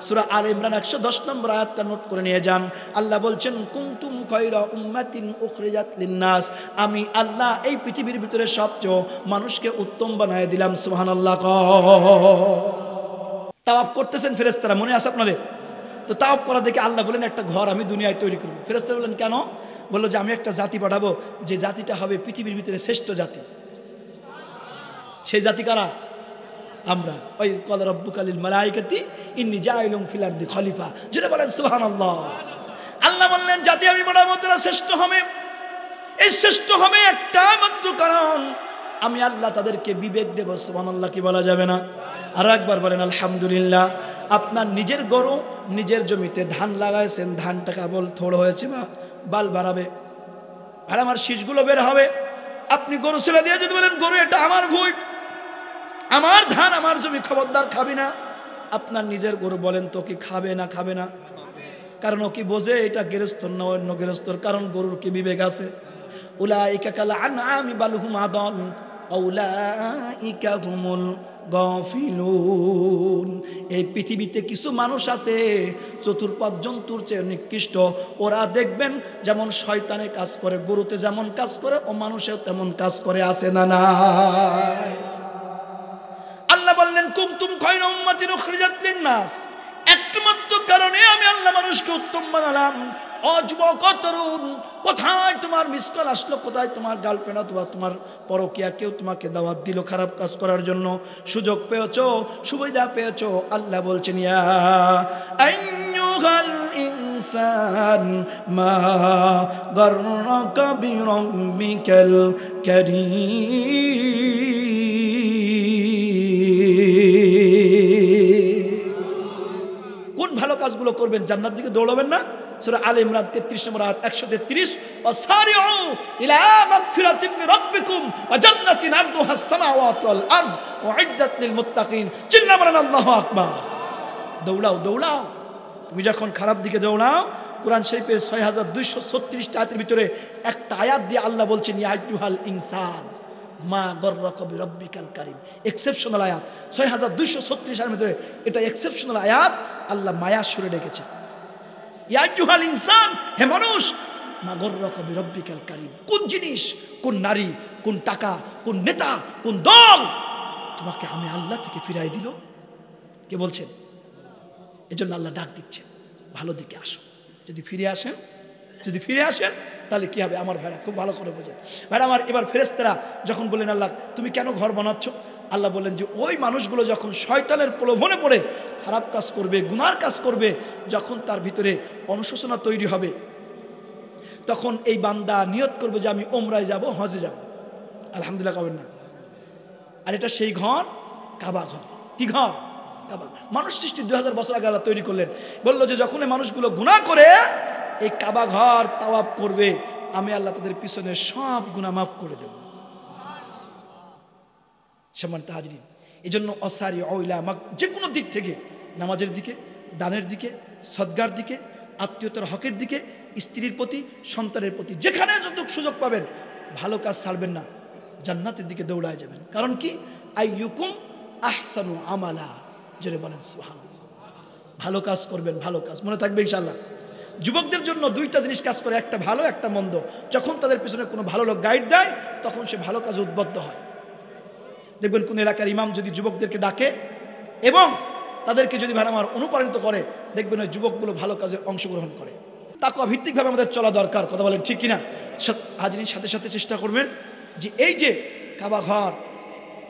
সূরা আলে ইমরান 110 নম্বর আয়াতটা নোট করে নিয়ে যান। আল্লাহ বলছেন, কুনতুম খায়রা উম্মাতিন উখরিজাত লিন-নাস, আমি আল্লাহ এই পৃথিবীর ভিতরে সবচেয়ে মানুষকে উত্তম বানায় দিলাম। সুবহানাল্লাহ। তাওয়াফ করতেছেন ফেরেশতারা, মনে আছে আপনাদের? তো তাওয়াফ করা দেখে আল্লাহ বলেন, একটা ঘর আমি দুনিয়ায় তৈরি করব। ফেরেশতারা বলেন, কেন? বললো যে আমি একটা জাতি পাঠাবো, যে জাতিটা হবে পৃথিবীর ভিতরে শ্রেষ্ঠ জাতি। সেই জাতি কারা? আমরা। ওই ক্বালা রাব্বুকা লিল মালাইকাতি ইন্নী জাইলুন ফিল আরদি খলিফা। জোরে বলেন সুবহানাল্লাহ। আল্লাহ বললেন, জাতি আমি বানাবো, তারা শ্রেষ্ঠ হবে। এই শ্রেষ্ঠ হবে একটা মাত্র কারণ, আমি আল্লাহ তাদেরকে বিবেক দেব। সুবহানাল্লাহ কি বলা যাবে না? আর একবার বলেন আলহামদুলিল্লাহ। আপনার নিজের গরু, নিজের জমিতে ধান লাগাইছেন, ধানটা কেবল থোড় হয়েছে বা বাল বাড়াবে, আর আমার শীষগুলো বের হবে। আপনি গরু ছেড়ে দিয়ে যদি বলেন, গরু এটা আমার ভুঁই, আমার ধান, আমার জমি, খবরদার খাবি না, আপনার নিজের গরু বলেন তো কি খাবে না খাবে না? কারণ ও কি বোঝে এটা গৃহস্থর না অন্য গৃহস্থর? কারণ গরুর কি বিবেক আছে? উলাইকা কাল আনআমি বাল হুম আদাল উলাইকা হুমুল গাফিলুন। এই পৃথিবীতে কিছু মানুষ আছে চতুর্পাদ জন্তুর চেয়ে নিকৃষ্ট। ওরা দেখবেন যেমন শয়তানে কাজ করে, গরুতে যেমন কাজ করে ও মানুষেও তেমন কাজ করে, আছে না নাই? আল্লাহ বললেন কুনতুম খায়রা উম্মাতিন উখরিজাত লিন-নাস, একমাত্র কারণে আমি আল্লাহ মানুষকে উত্তম বানালাম। ও যুবক তরুণ, কোথায় তোমার মিসকল আসলো? কোথায় তোমার গার্লফ্রেন্ড অথবা তোমার পরকীয়া কেউ তোমাকে দাওয়াত দিল খারাপ কাজ করার জন্য? সুযোগ পেয়েছো, সুবিধা পেয়েছো। আল্লাহ বলছেন ইয়া আইয়ুহাল ইনসান মা গাররাকা বিরাব্বিকাল কারীম। কোন ভালো কাজগুলো করবেন জান্নাত দিকে দৌড়াবেন না? সূরা আলে ইমরান 33 নম্বর আয়াত 133, ওয়াসারিউ ইলা মাগফিরাতিম মির রাব্বিকুম ওয়া জান্নাতিন আরদুহাস সামাওয়াতু ওয়াল আরদ উইদ্দাত লিল মুত্তাকিন। চিল্লা বলেন আল্লাহু আকবার। দৌড়াও দৌড়াও। তুমি যখন খারাপ দিকে দৌড়াও, কোরআন শরীফের 6236 আয়াতের ভিতরে একটা আয়াত দিয়ে আল্লাহ বলছেন ইয়া আইয়ুহাল ইনসান মা গররাকা বিরাব্বিকাল কারীম। এক্সেপশনাল আয়াত 6236 এর ভিতরে এটা এক্সেপশনাল আয়াত। আল্লাহ মায়া সুরে ডেকেছে ইয়া আইয়ুহাল ইনসান, হে মানুষ, মা গররাকা বিরাব্বিকাল কারীম। কোন জিনিস, কোন নারী, কোন টাকা, কোন নেতা, কোন দল তোমাকে আমি আল্লাহ থেকে ফিরাই দিল? কে বলছেন? এজন্য আল্লাহ ডাক দিচ্ছে ভালো দিকে আসো। যদি ফিরে আসেন তাহলে কি হবে? আমার ভাইরা খুব ভালো করে বোঝেন। ভাইরা আমার, এবার ফেরেশতারা যখন বললেন আল্লাহ তুমি কেন ঘর বানাচ্ছ? আল্লাহ বললেন যে ওই মানুষগুলো যখন শয়তানের প্রলোভনে পড়ে খারাপ কাজ করবে, গুনার কাজ করবে, যখন তার ভিতরে অনুশোচনা তৈরি হবে, তখন এই বান্দা নিয়ত করবে যে আমি ওমরায় যাব, হজে যাব। আলহামদুলিল্লাহ কবেন না? আর এটা সেই ঘর, কাবা ঘর। কি ঘর? কাবা। মানুষ সৃষ্টি 2000 বছর আগে আল্লাহ তৈরি করলেন। বললো যে যখন এই মানুষগুলো গুনাহ করে এই কাবা ঘর তাওয়াফ করবে, আমি আল্লাহ তাদের পিছনে সব গুনাহ মাফ করে দেব। সম্মানিত হাজরিন, এই জন্য অসারি অইলা মাক যে কোনো দিক থেকে, নামাজের দিকে, দানের দিকে, সদগার দিকে, আত্মীয়তার হকের দিকে, স্ত্রীর প্রতি, সন্তানের প্রতি, যেখানে যতটুকু সুযোগ পাবেন ভালো কাজ ছাড়বেন না, জান্নাতের দিকে দৌড়ায় যাবেন। কারণ কি? আইয়ুকুম আহসানু আমালা। জোরে বলেন সুবহানাল্লাহ। ভালো কাজ করবেন, ভালো কাজ মনে থাকবে ইনশাআল্লাহ। যুবকদের জন্য দুইটা জিনিস কাজ করে, একটা ভালো একটা মন্দ। যখন তাদের পিছনে কোনো ভালো লোক গাইড দেয় তখন সে ভালো কাজে উদ্বুদ্ধ হয়। দেখবেন কোন এলাকার ইমাম যদি যুবকদেরকে ডাকে এবং তাদেরকে যদি ভাই আমার অনুপ্রাণিত করে, দেখবেন ওই যুবকগুলো ভালো কাজে অংশগ্রহণ করে। তাকওয়া ভিত্তিকভাবে আমাদের চলা দরকার। কথা বলেন ঠিক কিনা? হাজরিন, সাথে সাথে চেষ্টা করবেন যে এই যে কাবা ঘর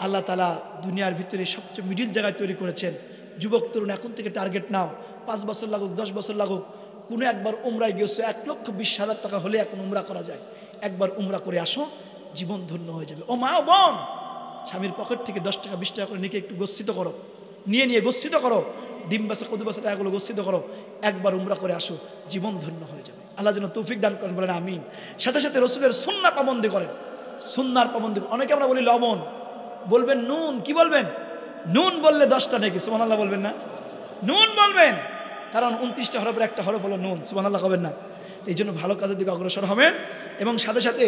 আল্লাহ তাআলা দুনিয়ার ভিতরে সবচেয়ে মিডিল জায়গায় তৈরি করেছেন। যুবক তরুণ এখন থেকে টার্গেট নাও, 5 বছর লাগুক, 10 বছর লাগুক, কোনো একবার উমরায় গিয়েছো, 1,20,000 টাকা হলে এখন উমরা করা যায়। একবার উমরা করে আসো, জীবন ধন্য হয়ে যাবে। ও মা ও বোন, স্বামীর পকেট থেকে 10 টাকা 20 টাকা করে নিয়ে একটু গচ্ছিত করো, নিয়ে গচ্ছিত করো, ডিম বাসা কদু বাসা টাকাগুলো গচ্ছিত করো, একবার উমরা করে আসো, জীবন ধন্য হয়ে যাবে। আল্লাহ যেন তৌফিক দান করেন, বলেন আমিন। সাথে সাথে রসুলের সুন্নাহ পাবন্দি করেন, সুন্নাহর পাবন্দি। অনেকে আমরা বলি লবণ, বলবেন নুন। কি বলবেন? নুন বললে 10টা নাকি? সুবহানাল্লাহ বলবেন না? নুন বলবেন, কারণ 29টা হরফের একটা হরফ হলো নুন। সুবহানাল্লাহ হবেন না? এই জন্য ভালো কাজের দিকে অগ্রসর হবেন। এবং সাথে সাথে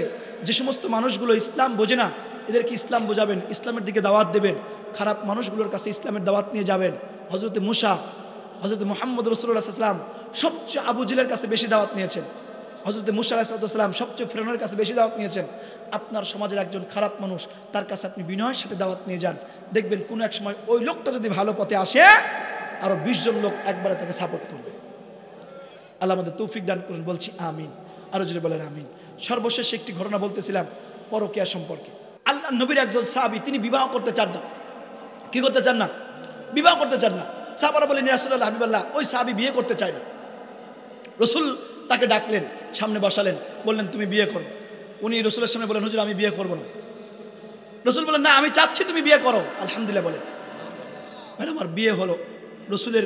যে সমস্ত মানুষগুলো ইসলাম বোঝে না এদেরকে ইসলাম বোঝাবেন, ইসলামের দিকে দাওয়াত দেবেন। খারাপ মানুষগুলোর কাছে ইসলামের দাওয়াত নিয়ে যাবেন। হযরতে মুসা, হযরতে মুহাম্মদ রাসূলুল্লাহ সাল্লাল্লাহু আলাইহি ওয়াসাল্লাম সবচেয়ে আবু জেহেলের কাছে বেশি দাওয়াত নিয়েছেন। হযরতে মুসা আলাইহিস সালাম সবচেয়ে ফিরআউনের কাছে বেশি দাওয়াত নিয়েছেন। আপনার সমাজের একজন খারাপ মানুষ, তার কাছে আপনি বিনয়ের সাথে দাওয়াত নিয়ে যান, দেখবেন কোনো এক সময় ওই লোকটা যদি ভালো পথে আসে আরো 20 জন লোক একবারে তাকে সাপোর্ট করবে। আল্লাহ আমাদের তৌফিক দান করুন, বলছি আমিন। আরো জোরে বলেন আমিন। সর্বশেষ একটি ঘটনা বলতেছিলাম পরকীয়া সম্পর্কে। আল্লাহ নবীর একজন সাহাবী, তিনি বিবাহ করতে চান না। কি করতে চান না? বিবাহ করতে চান না। সাহাবারা বলেন ইয়া রাসূলুল্লাহ, হাবিবাল্লাহ, ওই সাহাবী বিয়ে করতে চায় না। রসুল তাকে ডাকলেন, সামনে বসালেন, বললেন তুমি বিয়ে করো। উনি রসুলের সামনে বলেন হুজুর আমি বিয়ে করবো না। রসুল বলেন না, আমি চাচ্ছি তুমি বিয়ে করো। আলহামদুলিল্লাহ বলেন। ম্যাডাম আমার বিয়ে হলো, রসুলের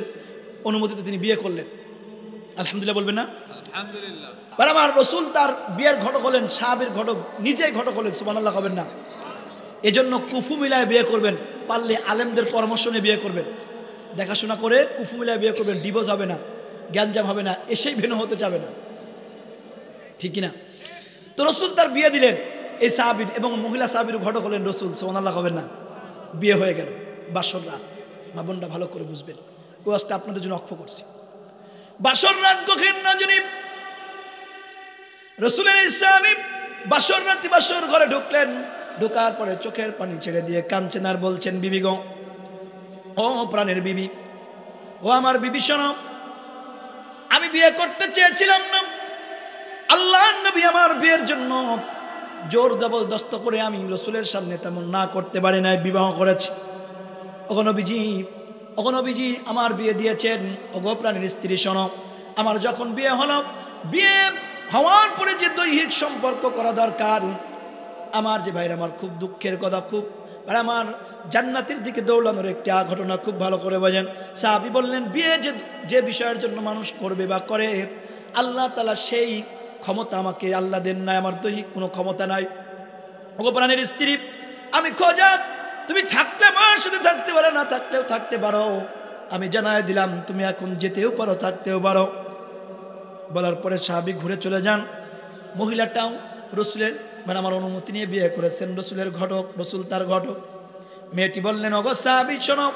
অনুমতিতে তিনি বিয়ে করলেন। আলহামদুলিল্লাহ বলবেন না? আলহামদুলিল্লাহ। ম্যাডাম আমার রসুল তার বিয়ের ঘটক হলেন, সাহাবীর ঘটক, নিজেই ঘটক হলেন। সুবহানাল্লাহ হবেন না? এজন্য কুফু মিলায় বিয়ে করবেন, পারলে আলেমদের পরামর্শ নিয়ে বিয়ে করবেন। দেখাশোনা করে কুফু মিলায় বিয়ে করবেন, ডিভোর্স হবে না, গ্যাঞ্জাম হবে না, এসেই ভেনু হতে যাবে না, ঠিক কিনা? তো রসুল তার বিয়ে দিলেন এই সাহাবীর, এবং মহিলা সাহাবীর ঘটক হলেন রসুল, সুবহানাল্লাহ হবেন না? বিয়ে হয়ে গেল, বাসর রাত। মা বোনটা ভালো করে বুঝবেন, ওয়াজটা আপনাদের জন্য অক্ষ করছি। বাসর রাত কখন না জানি রসুলের ইসলামী বাসর রাতে বাসর ঘরে ঢুকলেন। ঢোকার পরে চোখের পানি ছেড়ে দিয়ে কাঁদছেন আর বলছেন, বিবি গো, ও প্রাণের বিবি, ও আমার বিবি শোনো, আমি বিয়ে করতে চেয়েছিলাম না, আল্লাহর নবী আমার বিয়ের জন্য জোর জবরদস্ত করে আমি রসুলের সামনে তেমন না করতে পারি নাই, বিবাহ করেছি। ওগো নবীজি আমার বিয়ে দিয়েছেন। ওগো প্রাণের স্ত্রী শোনো, আমার যখন বিয়ে হলো, বিয়ে হওয়ার পরে যে দৈহিক সম্পর্ক করা দরকার, আমার যে ভাইরা, আমার খুব দুঃখের কথা, খুব আর আমার জান্নাতের দিকে দৌড়ানোর একটা ঘটনা খুব ভালো করে বোঝেন। সাহাবী বললেন, বিয়ে যে বিষয়ের জন্য মানুষ করবে বা করে, আল্লাহ তাআলা সেই ক্ষমতা আমাকে আল্লাহ দেন নাই, আমার দৈহিক কোনো ক্ষমতা নাই। ওগো প্রাণের স্ত্রী, আমি খোঁজা, তুমি থাকলে আমার সাথে থাকতে পারো, না থাকলেও থাকতে পারো, আমি জানাই দিলাম, তুমি এখন যেতেও পারো, থাকতেও পারো। বলার পরে সাহাবী ঘুরে চলে যান। মহিলাটাও রসুলের মানে আমার অনুমতি নিয়ে বিয়ে করেছেন, রসুলের ঘটক, রসুল তার ঘটক। মেয়েটি বললেন, ওগো সাহাবী শোনো,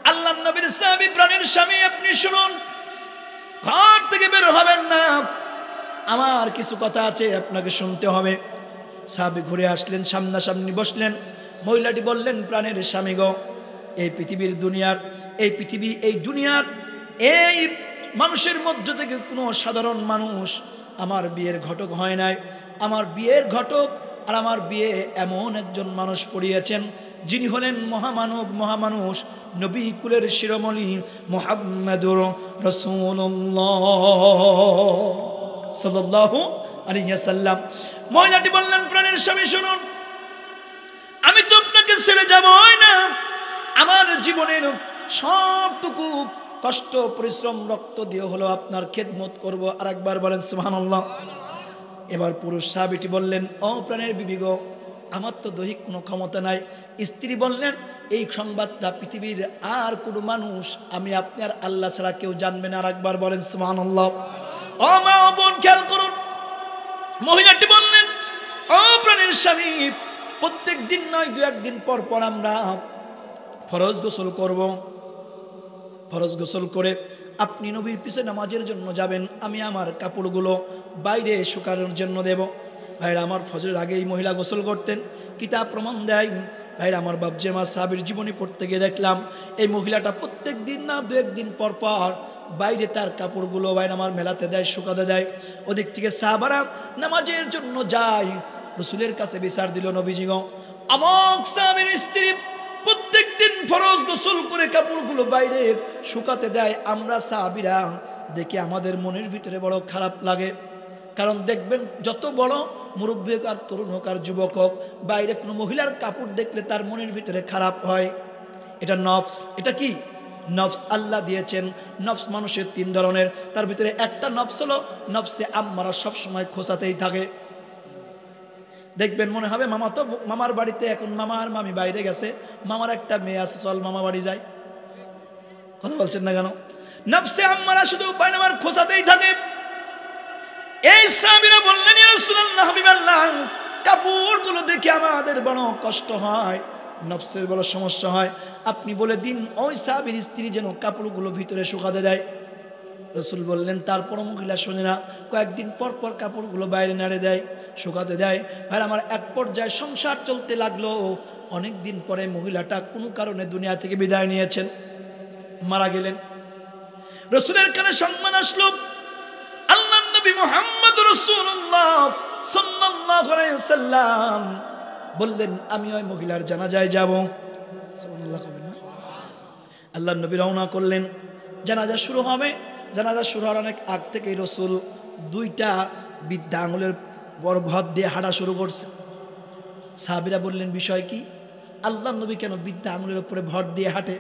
আল্লাহর নবীর সাহাবী, প্রাণের স্বামী, আপনি শুনুন, ঘর থেকে বের হবেন না, আমার কিছু কথা আছে, আপনাকে শুনতে হবে। সাহাবী ঘুরে আসলেন, সামনাসামনি বসলেন। মহিলাটি বললেন, প্রাণের স্বামী গো, এই পৃথিবীর দুনিয়ার, এই পৃথিবী, এই দুনিয়ার, এই মানুষের মধ্য থেকে কোনো সাধারণ মানুষ আমার বিয়ের ঘটক হয় নাই। আমার বিয়ের ঘটক আর আমার বিয়ে এমন একজন মানুষ পড়িয়েছেন, যিনি হলেন মহামানব, মহামানুষ, নবী কুলের শিরোমণি মুহাম্মদুর রাসূলুল্লাহ সাল্লাল্লাহু আলাইহি ওয়াসাল্লাম। মহিলাটি বললেন, প্রাণের স্বামী শুনুন, আমি তো আপনাকে ছেড়ে যাবই না, আমার জীবনের সবটুকু কষ্ট, পরিশ্রম, রক্ত দিয়ে হলো আপনার খেদমত করব। আর একবার বলেন সুবহানাল্লাহ। এবার পুরুষ সাহাবীটি বললেন, ও প্রাণের বিবি গো, আমার তো দৈহিক কোনো ক্ষমতা নাই। স্ত্রী বললেন, এই সংবাদটা পৃথিবীর আর কোনো মানুষ, আমি আপনার আল্লাহ ছাড়া কেউ জানবে না। আর একবার বলেন সুবহানাল্লাহ। ও মা, ও বোন, খেয়াল করুন। মহিলাটি বললেন, ও প্রাণের স্বামী, প্রত্যেক দিন নয়, দু একদিন পর পর আমরা ফরজ গোসল করব। ফরজ গোসল করে আপনি নবীর পিছে নামাজের জন্য যাবেন, আমি আমার কাপড়গুলো বাইরে শুকানোর জন্য দেব। ভাইরা আমার, ফজরের আগে এই মহিলা গোসল করতেন, কিতাব প্রমাণ দেয়। ভাইরা আমার, বাবজি আমার সাহাবীর জীবনী পড়তে গিয়ে দেখলাম, এই মহিলাটা প্রত্যেক দিন না, দু একদিন পর পর বাইরে তার কাপড়গুলো ভাইরা আমার মেলাতে দেয়, শুকাতে দেয়। ওদিক থেকে সাহাবারা নামাজের জন্য যায়। রসুলের কাছে বিচার দিল, নবীজি গো, আমক সাহাবীর স্ত্রী প্রত্যেক দিন ফরজ গোসল করে কাপড়গুলো বাইরে শুকাতে দেয়। আমরা সাহাবীরা দেখে আমাদের মনের ভিতরে বড় খারাপ লাগে। কারণ দেখবেন, যত বড় মুরব্বী হোক আর তরুণ হোক আর যুবক হোক, বাইরে কোনো মহিলার কাপড় দেখলে তার মনের ভিতরে খারাপ হয়। এটা নফস। এটা কি নফস? আল্লাহ দিয়েছেন নফস মানুষের তিন ধরনের, তার ভিতরে একটা নফস হলো নফসে আম্মারা, সবসময় খোঁচাতেই থাকে। দেখবেন মনে হবে মামা তো মামার বাড়িতে, এখন মামা আর মামি বাইরে গেছে, মামার একটা মেয়ে আছে, চল মামা বাড়ি যাই। কথা বলছেন না কেন? নফসে আম্মারা শুধু আমার খোঁচাতেই থাকে। এই সাহাবীরা বললেন, ইয়া রাসূলুল্লাহ, হাবিবাল্লাহ, কাপড়গুলো দেখে আমাদের বড় কষ্ট হয়, নফসের বড় সমস্যা হয়, আপনি বলে দিন ওই সাহাবীর স্ত্রী যেন কাপড়গুলো ভিতরে শুকাতে দেয়। রসুল বললেন, তারপর মহিলা শোনে না, কয়েকদিন পর পর কাপড়গুলো বাইরে নাড়ে দেয়, শুকাতে দেয়। আর আমার এক পর্যায়ে সংসার চলতে লাগলো। অনেক দিন পরে মহিলাটা কোনো কারণে দুনিয়া থেকে বিদায় নিয়েছেন, মারা গেলেন। রসুলের কানে সম্মান আসলো, আল্লাহর নবী মুহাম্মদ রাসূলুল্লাহ সাল্লাল্লাহু আলাইহি ওয়াসাল্লাম বললেন, আমি ওই মহিলার জানাজায় যাব। সুবহানাল্লাহ কবেন না? আল্লাহর নবী রওনা করলেন, জানাজা শুরু হবে। জানাজা শুরু হওয়ার অনেক আগ থেকেই রসুল দুইটা বৃদ্ধা আঙুলের বড় ভর দিয়ে হাঁটা শুরু করছে। সাহাবীরা বললেন, বিষয় কি? আল্লাহর নবী কেন বৃদ্ধা আঙুলের উপরে ভর দিয়ে হাঁটে?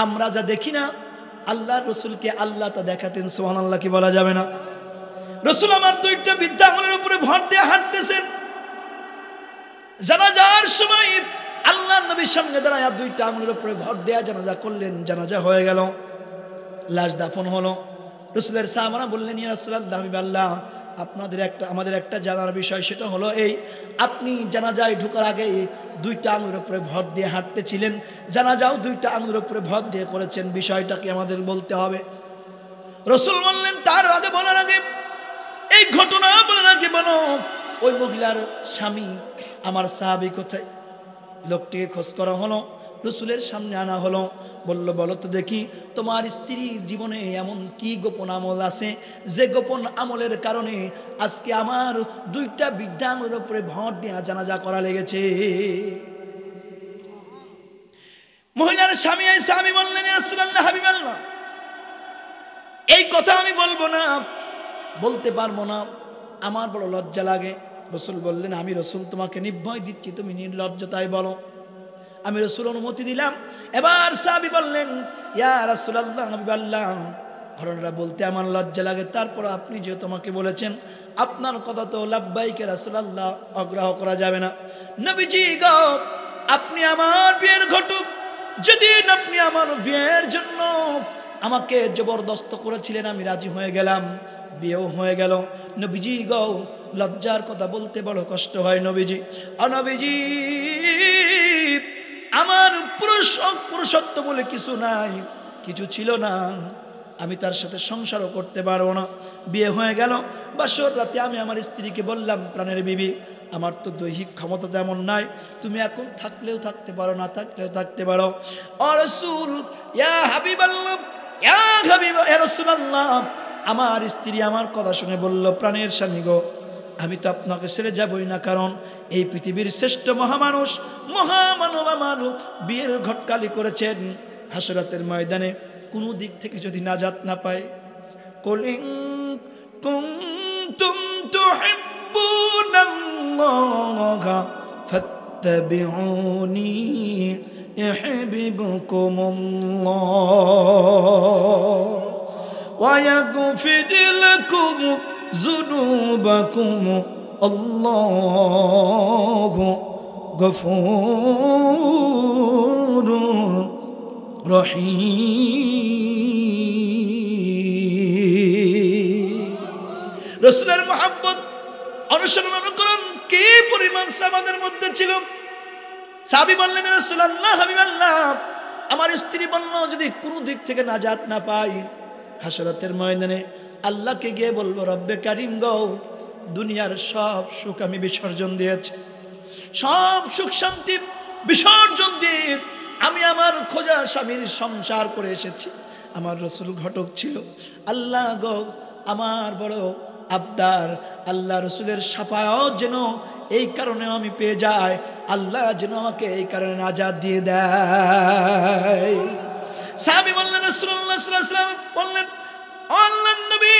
আমরা যা দেখি না, আল্লাহর রসুলকে আল্লাহ তা দেখাতেন। সুবহানাল্লাহ কি বলা যাবে না? রসুল আমার দুইটা বৃদ্ধা আঙুলের উপরে ভর দিয়ে হাঁটতেছেন। জানাজার সময় আল্লাহর নবী নবীর সামনে দাঁড়ায় দুইটা আঙুলের উপরে ভর দেয়া জানাজা করলেন। জানাজা হয়ে গেল, লাশ দাফন হলো। রাসূলের সাহাবারা বললেন, ইয়া রাসূলুল্লাহ, হাবিবাল্লাহ, আমাদের একটা জানার বিষয়, সেটা হলো এই, আপনি জানাজায় ঢোকার আগে দুইটা আঙুলের উপরে ভর দিয়ে হাঁটতেছিলেন, জানাজাও দুইটা আঙুলের উপরে ভর দিয়ে করেছেন, বিষয়টা কি আমাদের বলতে হবে? রাসূল বললেন, তার আগে বলার আগে, এই ঘটনা বলার আগে বলো, ওই মহিলার স্বামী আমার সাহাবী কোথায়? লোকটিকে খোঁজ করা হলো, রাসূলের সামনে আনা হলো। বলল, বলো তো দেখি, তোমার স্ত্রীর জীবনে এমন কি গোপন আমল আছে যে গোপন আমলের কারণে আজকে আমার দুইটা বৃদ্ধা আঙুলের উপরে ভর দেয়া জানাজা করা লেগেছে? মহিলার স্বামী বললেন, ইয়া রাসূলুল্লাহ, হাবিবাল্লাহ, এই কথা আমি বলবো না, বলতে পারবো না, আমার বড় লজ্জা লাগে। রাসূল বললেন, আমি রাসূল তোমাকে নির্ভয় দিচ্ছি, তুমি নির্লজ্জতায় বলো। আমি রাসূল অনুমতি দিলাম। এবার সাহাবী বললেন, ইয়া রাসূলুল্লাহ, হাবিবাল্লাহ, ঘটনাটা বলতে আমার লজ্জা লাগে, তারপর আপনি যে তোমাকে বলেছেন, আপনার কথা তো লাব্বাইকে রাসূলুল্লাহ, অগ্রাহ্য করা যাবে না। নবীজি গো, আপনি আমার বিয়ের ঘটক, যেদিন আপনি আমার বিয়ের জন্য আমাকে জবরদস্ত করেছিলেন, আমি রাজি হয়ে গেলাম, বিয়েও হয়ে গেল। নবীজি গো, লজ্জার কথা বলতে বড় কষ্ট হয় নবীজি। নবীজি, আমার পুরুষত্ব বলে কিছু নাই, কিছু ছিল না, আমি তার সাথে সংসারও করতে পারবো না। বিয়ে হয়ে গেল, বাসর রাতে আমি আমার স্ত্রীকে বললাম, প্রাণের বিবি, আমার তো দৈহিক ক্ষমতা তেমন নাই, তুমি এখন থাকলেও থাকতে পারো, না থাকলেও থাকতে পারো। ও রাসূল, ইয়া হাবিবাল্লাহ, ইয়া হাবিব, ইয়া রাসূলুল্লাহ, আমার স্ত্রী আমার কথা শুনে বলল, প্রাণের স্বামী গো, আমি তো আপনাকে ছেড়ে যাবই না, কারণ এই পৃথিবীর শ্রেষ্ঠ মহামানব আমার বিয়ের ঘটকালি করেছেন। হাসরাতের ময়দানে কোনো দিক থেকে যদি নাজাত না পায়, কুলিং কুনতুম তুহিব্বুনাল্লাহা ফাত্তাবিউনি ইউহিব্বুকুমুল্লাহ ওয়া ইয়াগফির লাকুম যুনুবাকুম আল্লাহু গফুরুর রহিম। রাসূলের মহব্বত, অনুসরণ, অনুকরণ কি পরিমাণ সাহাবাদের মধ্যে ছিল। সাহাবী বললেন, রাসূলুল্লাহ, হাবিবাল্লাহ, আমার স্ত্রী বলল, যদি কোনো দিক থেকে নাজাত না পাই, হাসরাতের ময়দানে আল্লাহকে গিয়ে বলবো, রব্বে কারিম গো, দুনিয়ার সব সুখ আমি বিসর্জন দিয়েছি, সব সুখ শান্তি বিসর্জন দিয়ে আমি আমার খোঁজা স্বামীর সংসার করে এসেছি। আমার রাসূল ঘটক ছিল। আল্লাহ গো, আমার বড় আবদার, আল্লাহ রাসূলের শাফায়াত যেন এই কারণে আমি পেয়ে যাই, আল্লাহ যেন আমাকে এই কারণে নাজাত দিয়ে দেয়। সাহাবী বললেন, রাসূলুল্লাহ সাল্লাল্লাহু আলাইহি ওয়াসাল্লাম বললেন, আল্লাহর নবী,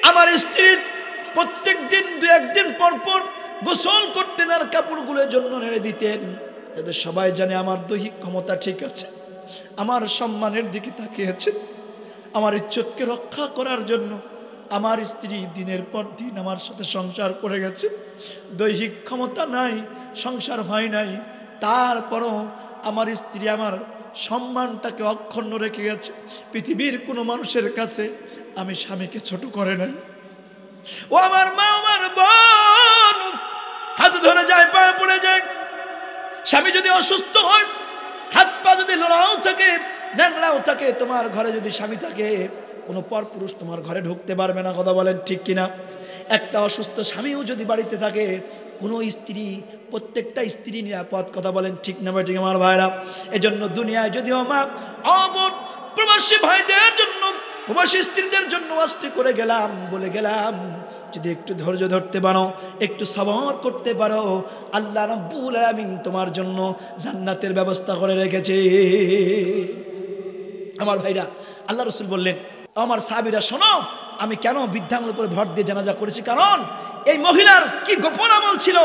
আমার স্ত্রী প্রত্যেক দিন দু একদিন পর পর গোসল করতেন আর কাপড়গুলোর জন্য নেড়ে দিতেন, যাতে সবাই জানে আমার দৈহিক ক্ষমতা ঠিক আছে, আমার সম্মানের দিকে তাকিয়েছে, আমার ইজ্জতকে রক্ষা করার জন্য আমার স্ত্রী দিনের পর দিন আমার সাথে সংসার করে গেছে। দৈহিক ক্ষমতা নাই, সংসার হয় নাই, তারপরও আমার স্ত্রী আমার সম্মানটাকে অক্ষুণ্ণ রেখে গেছে। পৃথিবীর কোনো মানুষের কাছে আমি স্বামীকে ছোট করে নাই। ও আমার মা, আমার বোন, হাত ধরে যায়, পা পড়ে যায়। স্বামী যদি অসুস্থ হয়, হাত পা যদি লড়াও থাকে, ন্যাংলাও থাকে, তোমার ঘরে যদি স্বামী থাকে, কোনো পরপুরুষ তোমার ঘরে ঢুকতে পারবে না। কথা বলেন ঠিক কিনা? একটা অসুস্থ স্বামীও যদি বাড়িতে থাকে, কোনো স্ত্রী, প্রত্যেকটা স্ত্রী নিরাপদ। কথা বলেন ঠিক না ঠিক আমার ভাইরা? এজন্য দুনিয়ায় যদিও মা অবন প্রবাসী ভাইদের জন্য, প্রবাসী স্ত্রীদের জন্য আস্তে করে গেলাম, বলে গেলাম, যদি একটু ধৈর্য ধরতে পারো, একটু সবর করতে পারো, আল্লাহ রাব্বুল আলামিন তোমার জন্য জান্নাতের ব্যবস্থা করে রেখেছে। আমার ভাইরা, আল্লাহ রাসূল বললেন, আমার সাহাবীরা শোনো, আমি কেন বৃদ্ধাঙ্গুলের উপরে ভর দিয়ে জানাজা করেছি, কারণ এই মহিলার কি গোপন আমল ছিল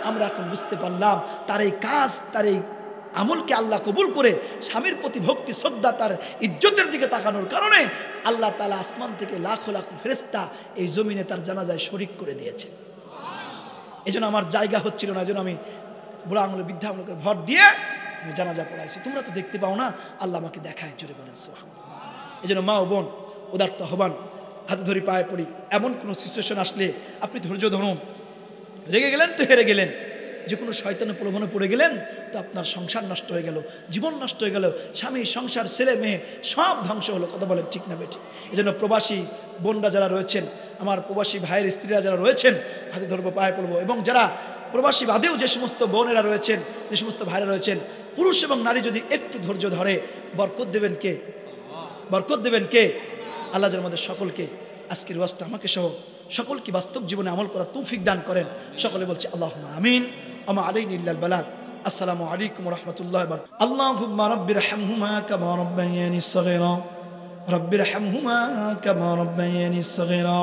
আমরা এখন বুঝতে পারলাম। তার এই কাজ, তার এই আমলকে আল্লাহ কবুল করে স্বামীর প্রতি ভক্তি, শ্রদ্ধা, তার ইজ্জতের দিকে তাকানোর কারণে আল্লাহ তাআলা আসমান থেকে লাখো লাখো ফেরেশতা এই জমিনে তার জানাজায় শরীক করে দিয়েছে। এই জন্য আমার জায়গা হচ্ছিল না, এই জন্য আমি বুড়া আঙুলে বৃদ্ধা আঙুলকে ভর দিয়ে আমি জানাজা পড়াইছি। তোমরা তো দেখতে পাও না, আল্লাহ আমাকে দেখায়। জোরে বলেন সুবহানাল্লাহ। এই জন্য মা ও বোন উদারতা হবান, হাতে ধরি পায়ে পড়ি। এমন কোনো সিচুয়েশন আসলে আপনি ধৈর্য ধরুন। রেগে গেলেন তো হেরে গেলেন, যে কোনো শয়তানের প্রলোভনে পড়ে গেলেন তো আপনার সংসার নষ্ট হয়ে গেল, জীবন নষ্ট হয়ে গেল, স্বামী সংসার ছেলে মেয়ে সব ধ্বংস হলো। কথা বলেন ঠিক না বেটি? এই জন্য প্রবাসী বোনরা যারা রয়েছেন, আমার প্রবাসী ভাইয়ের স্ত্রীরা যারা রয়েছেন, হাতে ধরবো পায়ে পড়বো। এবং যারা প্রবাসী বাদেও যে সমস্ত বোনেরা রয়েছেন, যে সমস্ত ভাইরা রয়েছেন, পুরুষ এবং নারী যদি একটু ধৈর্য ধরে, বরকত দেবেন কে? বরকত দেবেন কে? আল্লাহ যেন আমাদের সকলকে আজকের ওয়াজটা আমাকে সহ সকলকে বাস্তব জীবনে আমল করা তৌফিক দান করেন। সকলে বলছে আল্লাহুম্মা আমিন। আমা আলাইনা ইল্লাল বালাগ। আসসালামু আলাইকুম ওয়া রাহমাতুল্লাহি ওয়া বারাকাতুহু। আল্লাহুম্মা রাব্বিরহামহুমা কামা রাব্বায়ানি সগীরা। রাব্বিরহামহুমা কামা রাব্বায়ানি সগীরা।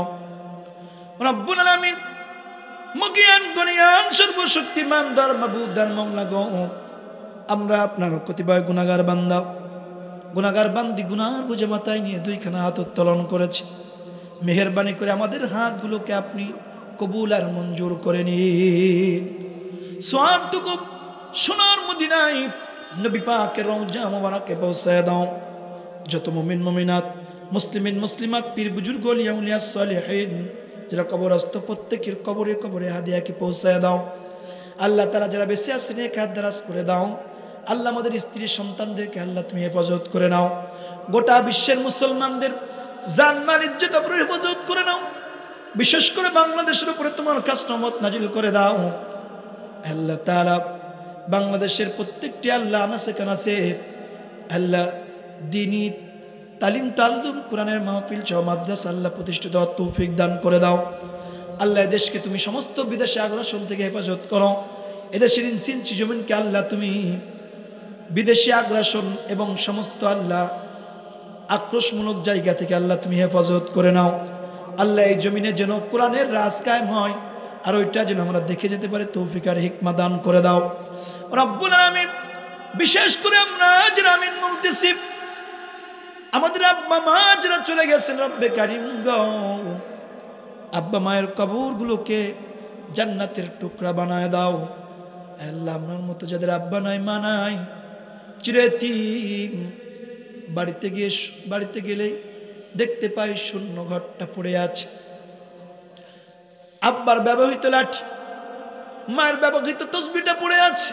রব্বুল আলামিন, মুগিয়ান গনিয়ান সর্বশক্তিমান দর মাবুদ দর মাওলা গো, আমরা আপনার কতিপয় গুনাহগার বান্দা, গুনাহগার বান্দি গুনার বুঝে মাথায় নিয়ে দুইখানা হাত উত্তোলন করেছে। মেহেরবানি করে আমাদের হাতগুলোকে আপনি কবুল আর মঞ্জুর করে নিন। সওয়াবটুকু সোনার মদিনায় নবী পাকের রওজা মোবারকে পৌঁছায় দাও। যত মুমিন মুমিনাত, মুসলিমিন মুসলিমাত, পীর বুজুর্গ, আউলিয়া উলিয়া সালেহিন যারা কবরস্থ, প্রত্যেকের কবরে কবরে হাদিয়াকে পৌঁছায় দাও। আল্লাহ তারা যারা বেঁচে আছেন এক হাত দারাজ করে দাও। আল্লাহ আমাদের স্ত্রী সন্তানদেরকে আল্লাহ তুমি হেফাজত করে নাও। গোটা বিশ্বের মুসলমানদের জানমাল ইজ্জত আবরু হেফাজত করে নাও। বিশেষ করে বাংলাদেশের উপরে তোমার খাস রহমত নাজিল করে দাও। আল্লাহ তাআলা বাংলাদেশের প্রত্যেকটি আল্লাহ আনাসে কানাসে আল্লাহ দ্বীনি তালিম তাল্লুম কোরআনের মাহফিল সহ মাদ্রাসা আল্লাহ প্রতিষ্ঠিত হওয়ার তৌফিক দান করে দাও। আল্লাহ দেশকে তুমি সমস্ত বিদেশে আগ্রাসন থেকে হেফাজত করো। এদেশের ইনসিনসি জমিনকে আল্লাহ তুমি বিদেশি আগ্রাসন এবং সমস্ত আল্লাহ আক্রোশমূলক জায়গা থেকে আল্লাহ তুমি হেফাজত করে নাও। আল্লাহ এই জমিনে যেন কোরআনের রাজ কায়েম হয়, আর ওইটা যেন আমরা দেখে যেতে পারি তৌফিক আর হিকমা দান করে দাও রব্বুল আলামিন। বিশেষ করে আমরা যারা আমিন বলতেছি, আমাদের আব্বা মা যারা চলে গেছেন, রব্বে কারিম গো, আব্বা মায়ের কবরগুলোকে জান্নাতের টুকরা বানায় দাও। আল্লাহ আমার মতো যাদের আব্বা নাই মা নাই, চিরয়তীম, বাড়িতে গেলেই দেখতে পাই শূন্য ঘরটা পড়ে আছে। আব্বার ব্যবহৃত লাঠি, মায়ের ব্যবহৃত তসবিটা পড়ে আছে।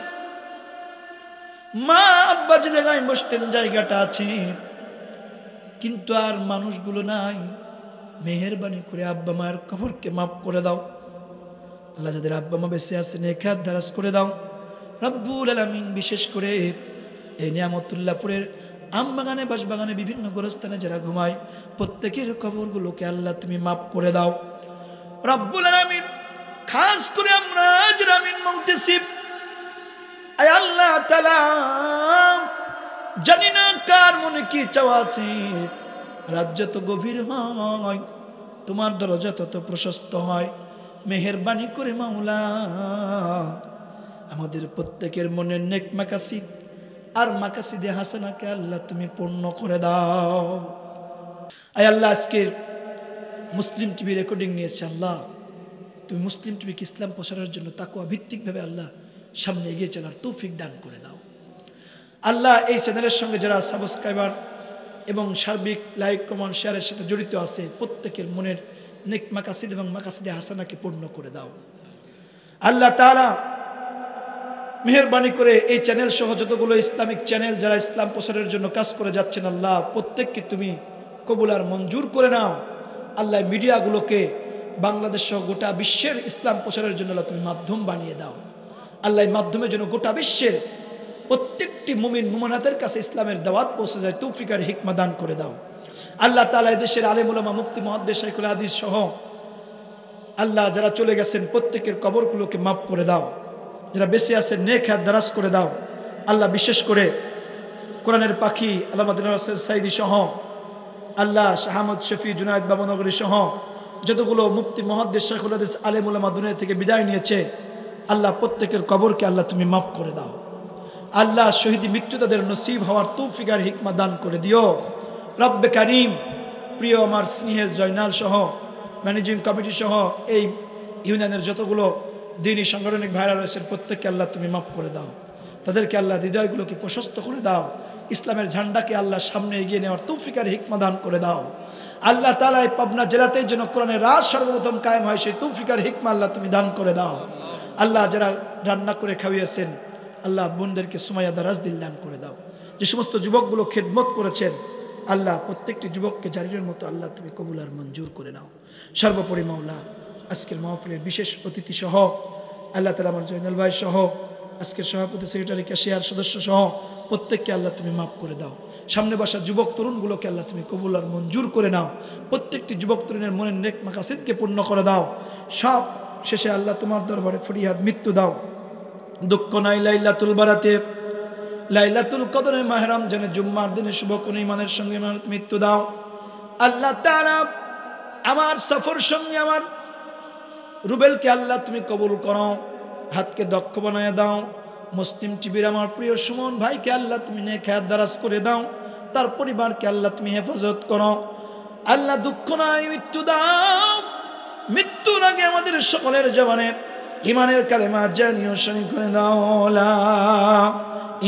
মা আব্বা যে জায়গায় বসতেন জায়গাটা আছে, কিন্তু আর মানুষগুলো নাই। মেহেরবানি করে আব্বা মায়ের কবরকে মাফ করে দাও। আল্লাহ যাদের আব্বা মা বেঁচে আছেন এক হাত দারাজ করে দাও রব্বুল আলামিন। বিশেষ করে এই নিয়ামতুল্লাহপুরের আম বাগানে, বাঁশ বাগানে, বিভিন্ন গোরস্থানে যারা ঘুমায়, প্রত্যেকের কবরগুলোকে আল্লাহ তুমি মাফ করে দাও রব্বুল আলামিন। খাস করে আমরা যারা আমিন বলতেছি, আয় আল্লাহ তাআলা, জানি না কার মনে কি চাওয়া আছে। রাত যত গভীর হয়, তোমার দরজা তত প্রশস্ত হয়। মেহেরবানি করে মাওলা আমাদের প্রত্যেকের মনের নেক মাকাসিদ আর মাকাসিদে হাসানাকে আল্লাহ তুমি পূর্ণ করে দাও। আয় আল্লাহ, আজকের মুসলিম টিভি রেকর্ডিং নিয়েছে আল্লাহ, তুমি মুসলিম টিভিকে ইসলাম প্রসারের জন্য তাকওয়া ভিত্তিকভাবে আল্লাহ সামনে এগিয়ে চলার তৌফিক দান করে দাও আল্লাহ। এই চ্যানেলের সঙ্গে যারা সাবস্ক্রাইবার এবং সার্বিক লাইক কমেন্ট শেয়ারের সাথে জড়িত আছে, প্রত্যেকের মনের নেক মাকাসিদ এবং মাকাসিদে হাসানাকে পূর্ণ করে দাও আল্লাহ তাআলা। মেহেরবানি করে এই চ্যানেল সহ যতগুলো ইসলামিক চ্যানেল যারা ইসলাম প্রচারের জন্য কাজ করে যাচ্ছেন, আল্লাহ প্রত্যেককে তুমি কবুল আর মঞ্জুর করে নাও আল্লাহ। মিডিয়াগুলোকে বাংলাদেশ সহ গোটা বিশ্বের ইসলাম প্রচারের জন্য তুমি মাধ্যম বানিয়ে দাও আল্লাহ। মাধ্যমে যেন গোটা বিশ্বের প্রত্যেকটি মুমিন মুমিনাতের কাছে ইসলামের দাওয়াত পৌঁছে যায়, তৌফিক আর হিকমা দান করে দাও আল্লাহ তাআলা। দেশের আলেম উলামা, মুফতি, মুহাদ্দিস, শাইখুল হাদিস সহ আল্লাহ যারা চলে গেছেন প্রত্যেকের কবরগুলোকে মাফ করে দাও। যারা বেঁচে আছেন নেক হাত দারাজ করে দাও আল্লাহ। বিশেষ করে কোরআনের পাখি আল্লামা দিলওয়ার হোসেন সাইদি সহ আল্লাহ, শাহ আহমদ শফি, জুনায়েদ বাবনগরী সহ যতগুলো মুফতি, মুহাদ্দিস, শাইখুল হাদিস, আলেম উলামা দুনিয়া থেকে বিদায় নিয়েছে আল্লাহ, প্রত্যেকের কবরকে আল্লাহ তুমি মাফ করে দাও আল্লাহ। শহীদি মৃত্যু তাদের নসিব হওয়ার তৌফিক আর হিকমা দান করে দিও রব্বে কারিম। প্রিয় আমার স্নেহের জয়নাল সহ, ম্যানেজিং কমিটি সহ এই ইউনিয়নের যতগুলো দিনী সাংগঠনিক ভাইরা রয়েছেন, প্রত্যেককে আল্লাহ তুমি মাফ করে দাও, তাদেরকে আল্লাহ হৃদয়গুলোকে প্রশস্ত করে দাও, ইসলামের ঝান্ডাকে আল্লাহ সামনে এগিয়ে নেওয়ার তৌফিক আর হিকমত দান করে দাও। আল্লাহ তাআলা এই পাবনা জেলাতেই যেন কোরআনের রাজ সর্বপ্রথম কায়েম হয়, সেই তৌফিক আর হিকমত আল্লাহ তুমি দান করে দাও। আল্লাহ যারা রান্না করে খাওয়িয়েছেন, আল্লাহ বোনদেরকে সুমাইয়া দারাজ দিল দান করে দাও। যে সমস্ত যুবকগুলো খেদমত করেছেন, আল্লাহ প্রত্যেকটি যুবককে জারিরের মতো আল্লাহ তুমি কবুল আর মঞ্জুর করে নাও। সর্বোপরি মাওলা, আজকের মাহফিলের বিশেষ অতিথি সহ আল্লাহ তাআলা আমার জয়নাল ভাই সহ আজকের সভাপতি, সেক্রেটারি, ক্যাশিয়ার সদস্য সহ প্রত্যেককে আল্লাহ তুমি মাফ করে দাও। সামনে বসা যুবক তরুণগুলোকে আল্লাহ তুমি কবুল আর মঞ্জুর করে নাও। প্রত্যেকটি যুবক তরুণের মনের নেক মাকাসিদকে পূর্ণ করে দাও। সব শেষে আল্লাহ তোমার দরবারে ফরিয়াদ মৃত্যু দাও। দুঃখ নাই লাইলাতুল বারাতে, লাইলাতুল কদরে, মাহে রমজানের জুম্মার দিনে শুভ কোন ইমানের সঙ্গে মৃত্যু দাও। আল্লাহ তাআলা আমার সফর সঙ্গে আমার রুবেলকে আল্লাহ তুমি কবুল করো, হাতকে দক্ষ বানায় দাও। মুসলিম টিভির আমার প্রিয় সুমন ভাইকে আল্লাহ তুমি নেক হায়াত দারাজ করে দাও, তার পরিবারকে আল্লাহ তুমি হেফাজত করো। আল্লাহ দুঃখ নাই মৃত্যু দাও, মৃত্যুর আগে আমাদের সকলের জবানে ইমানের কালেমা জানিয়ে শরীক করে দাও। লা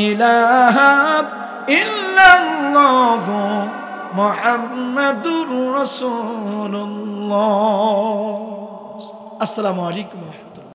ইলাহা ইল্লাল্লাহু মুহাম্মাদুর রাসূলুল্লাহ। আসসালামু আলাইকুম।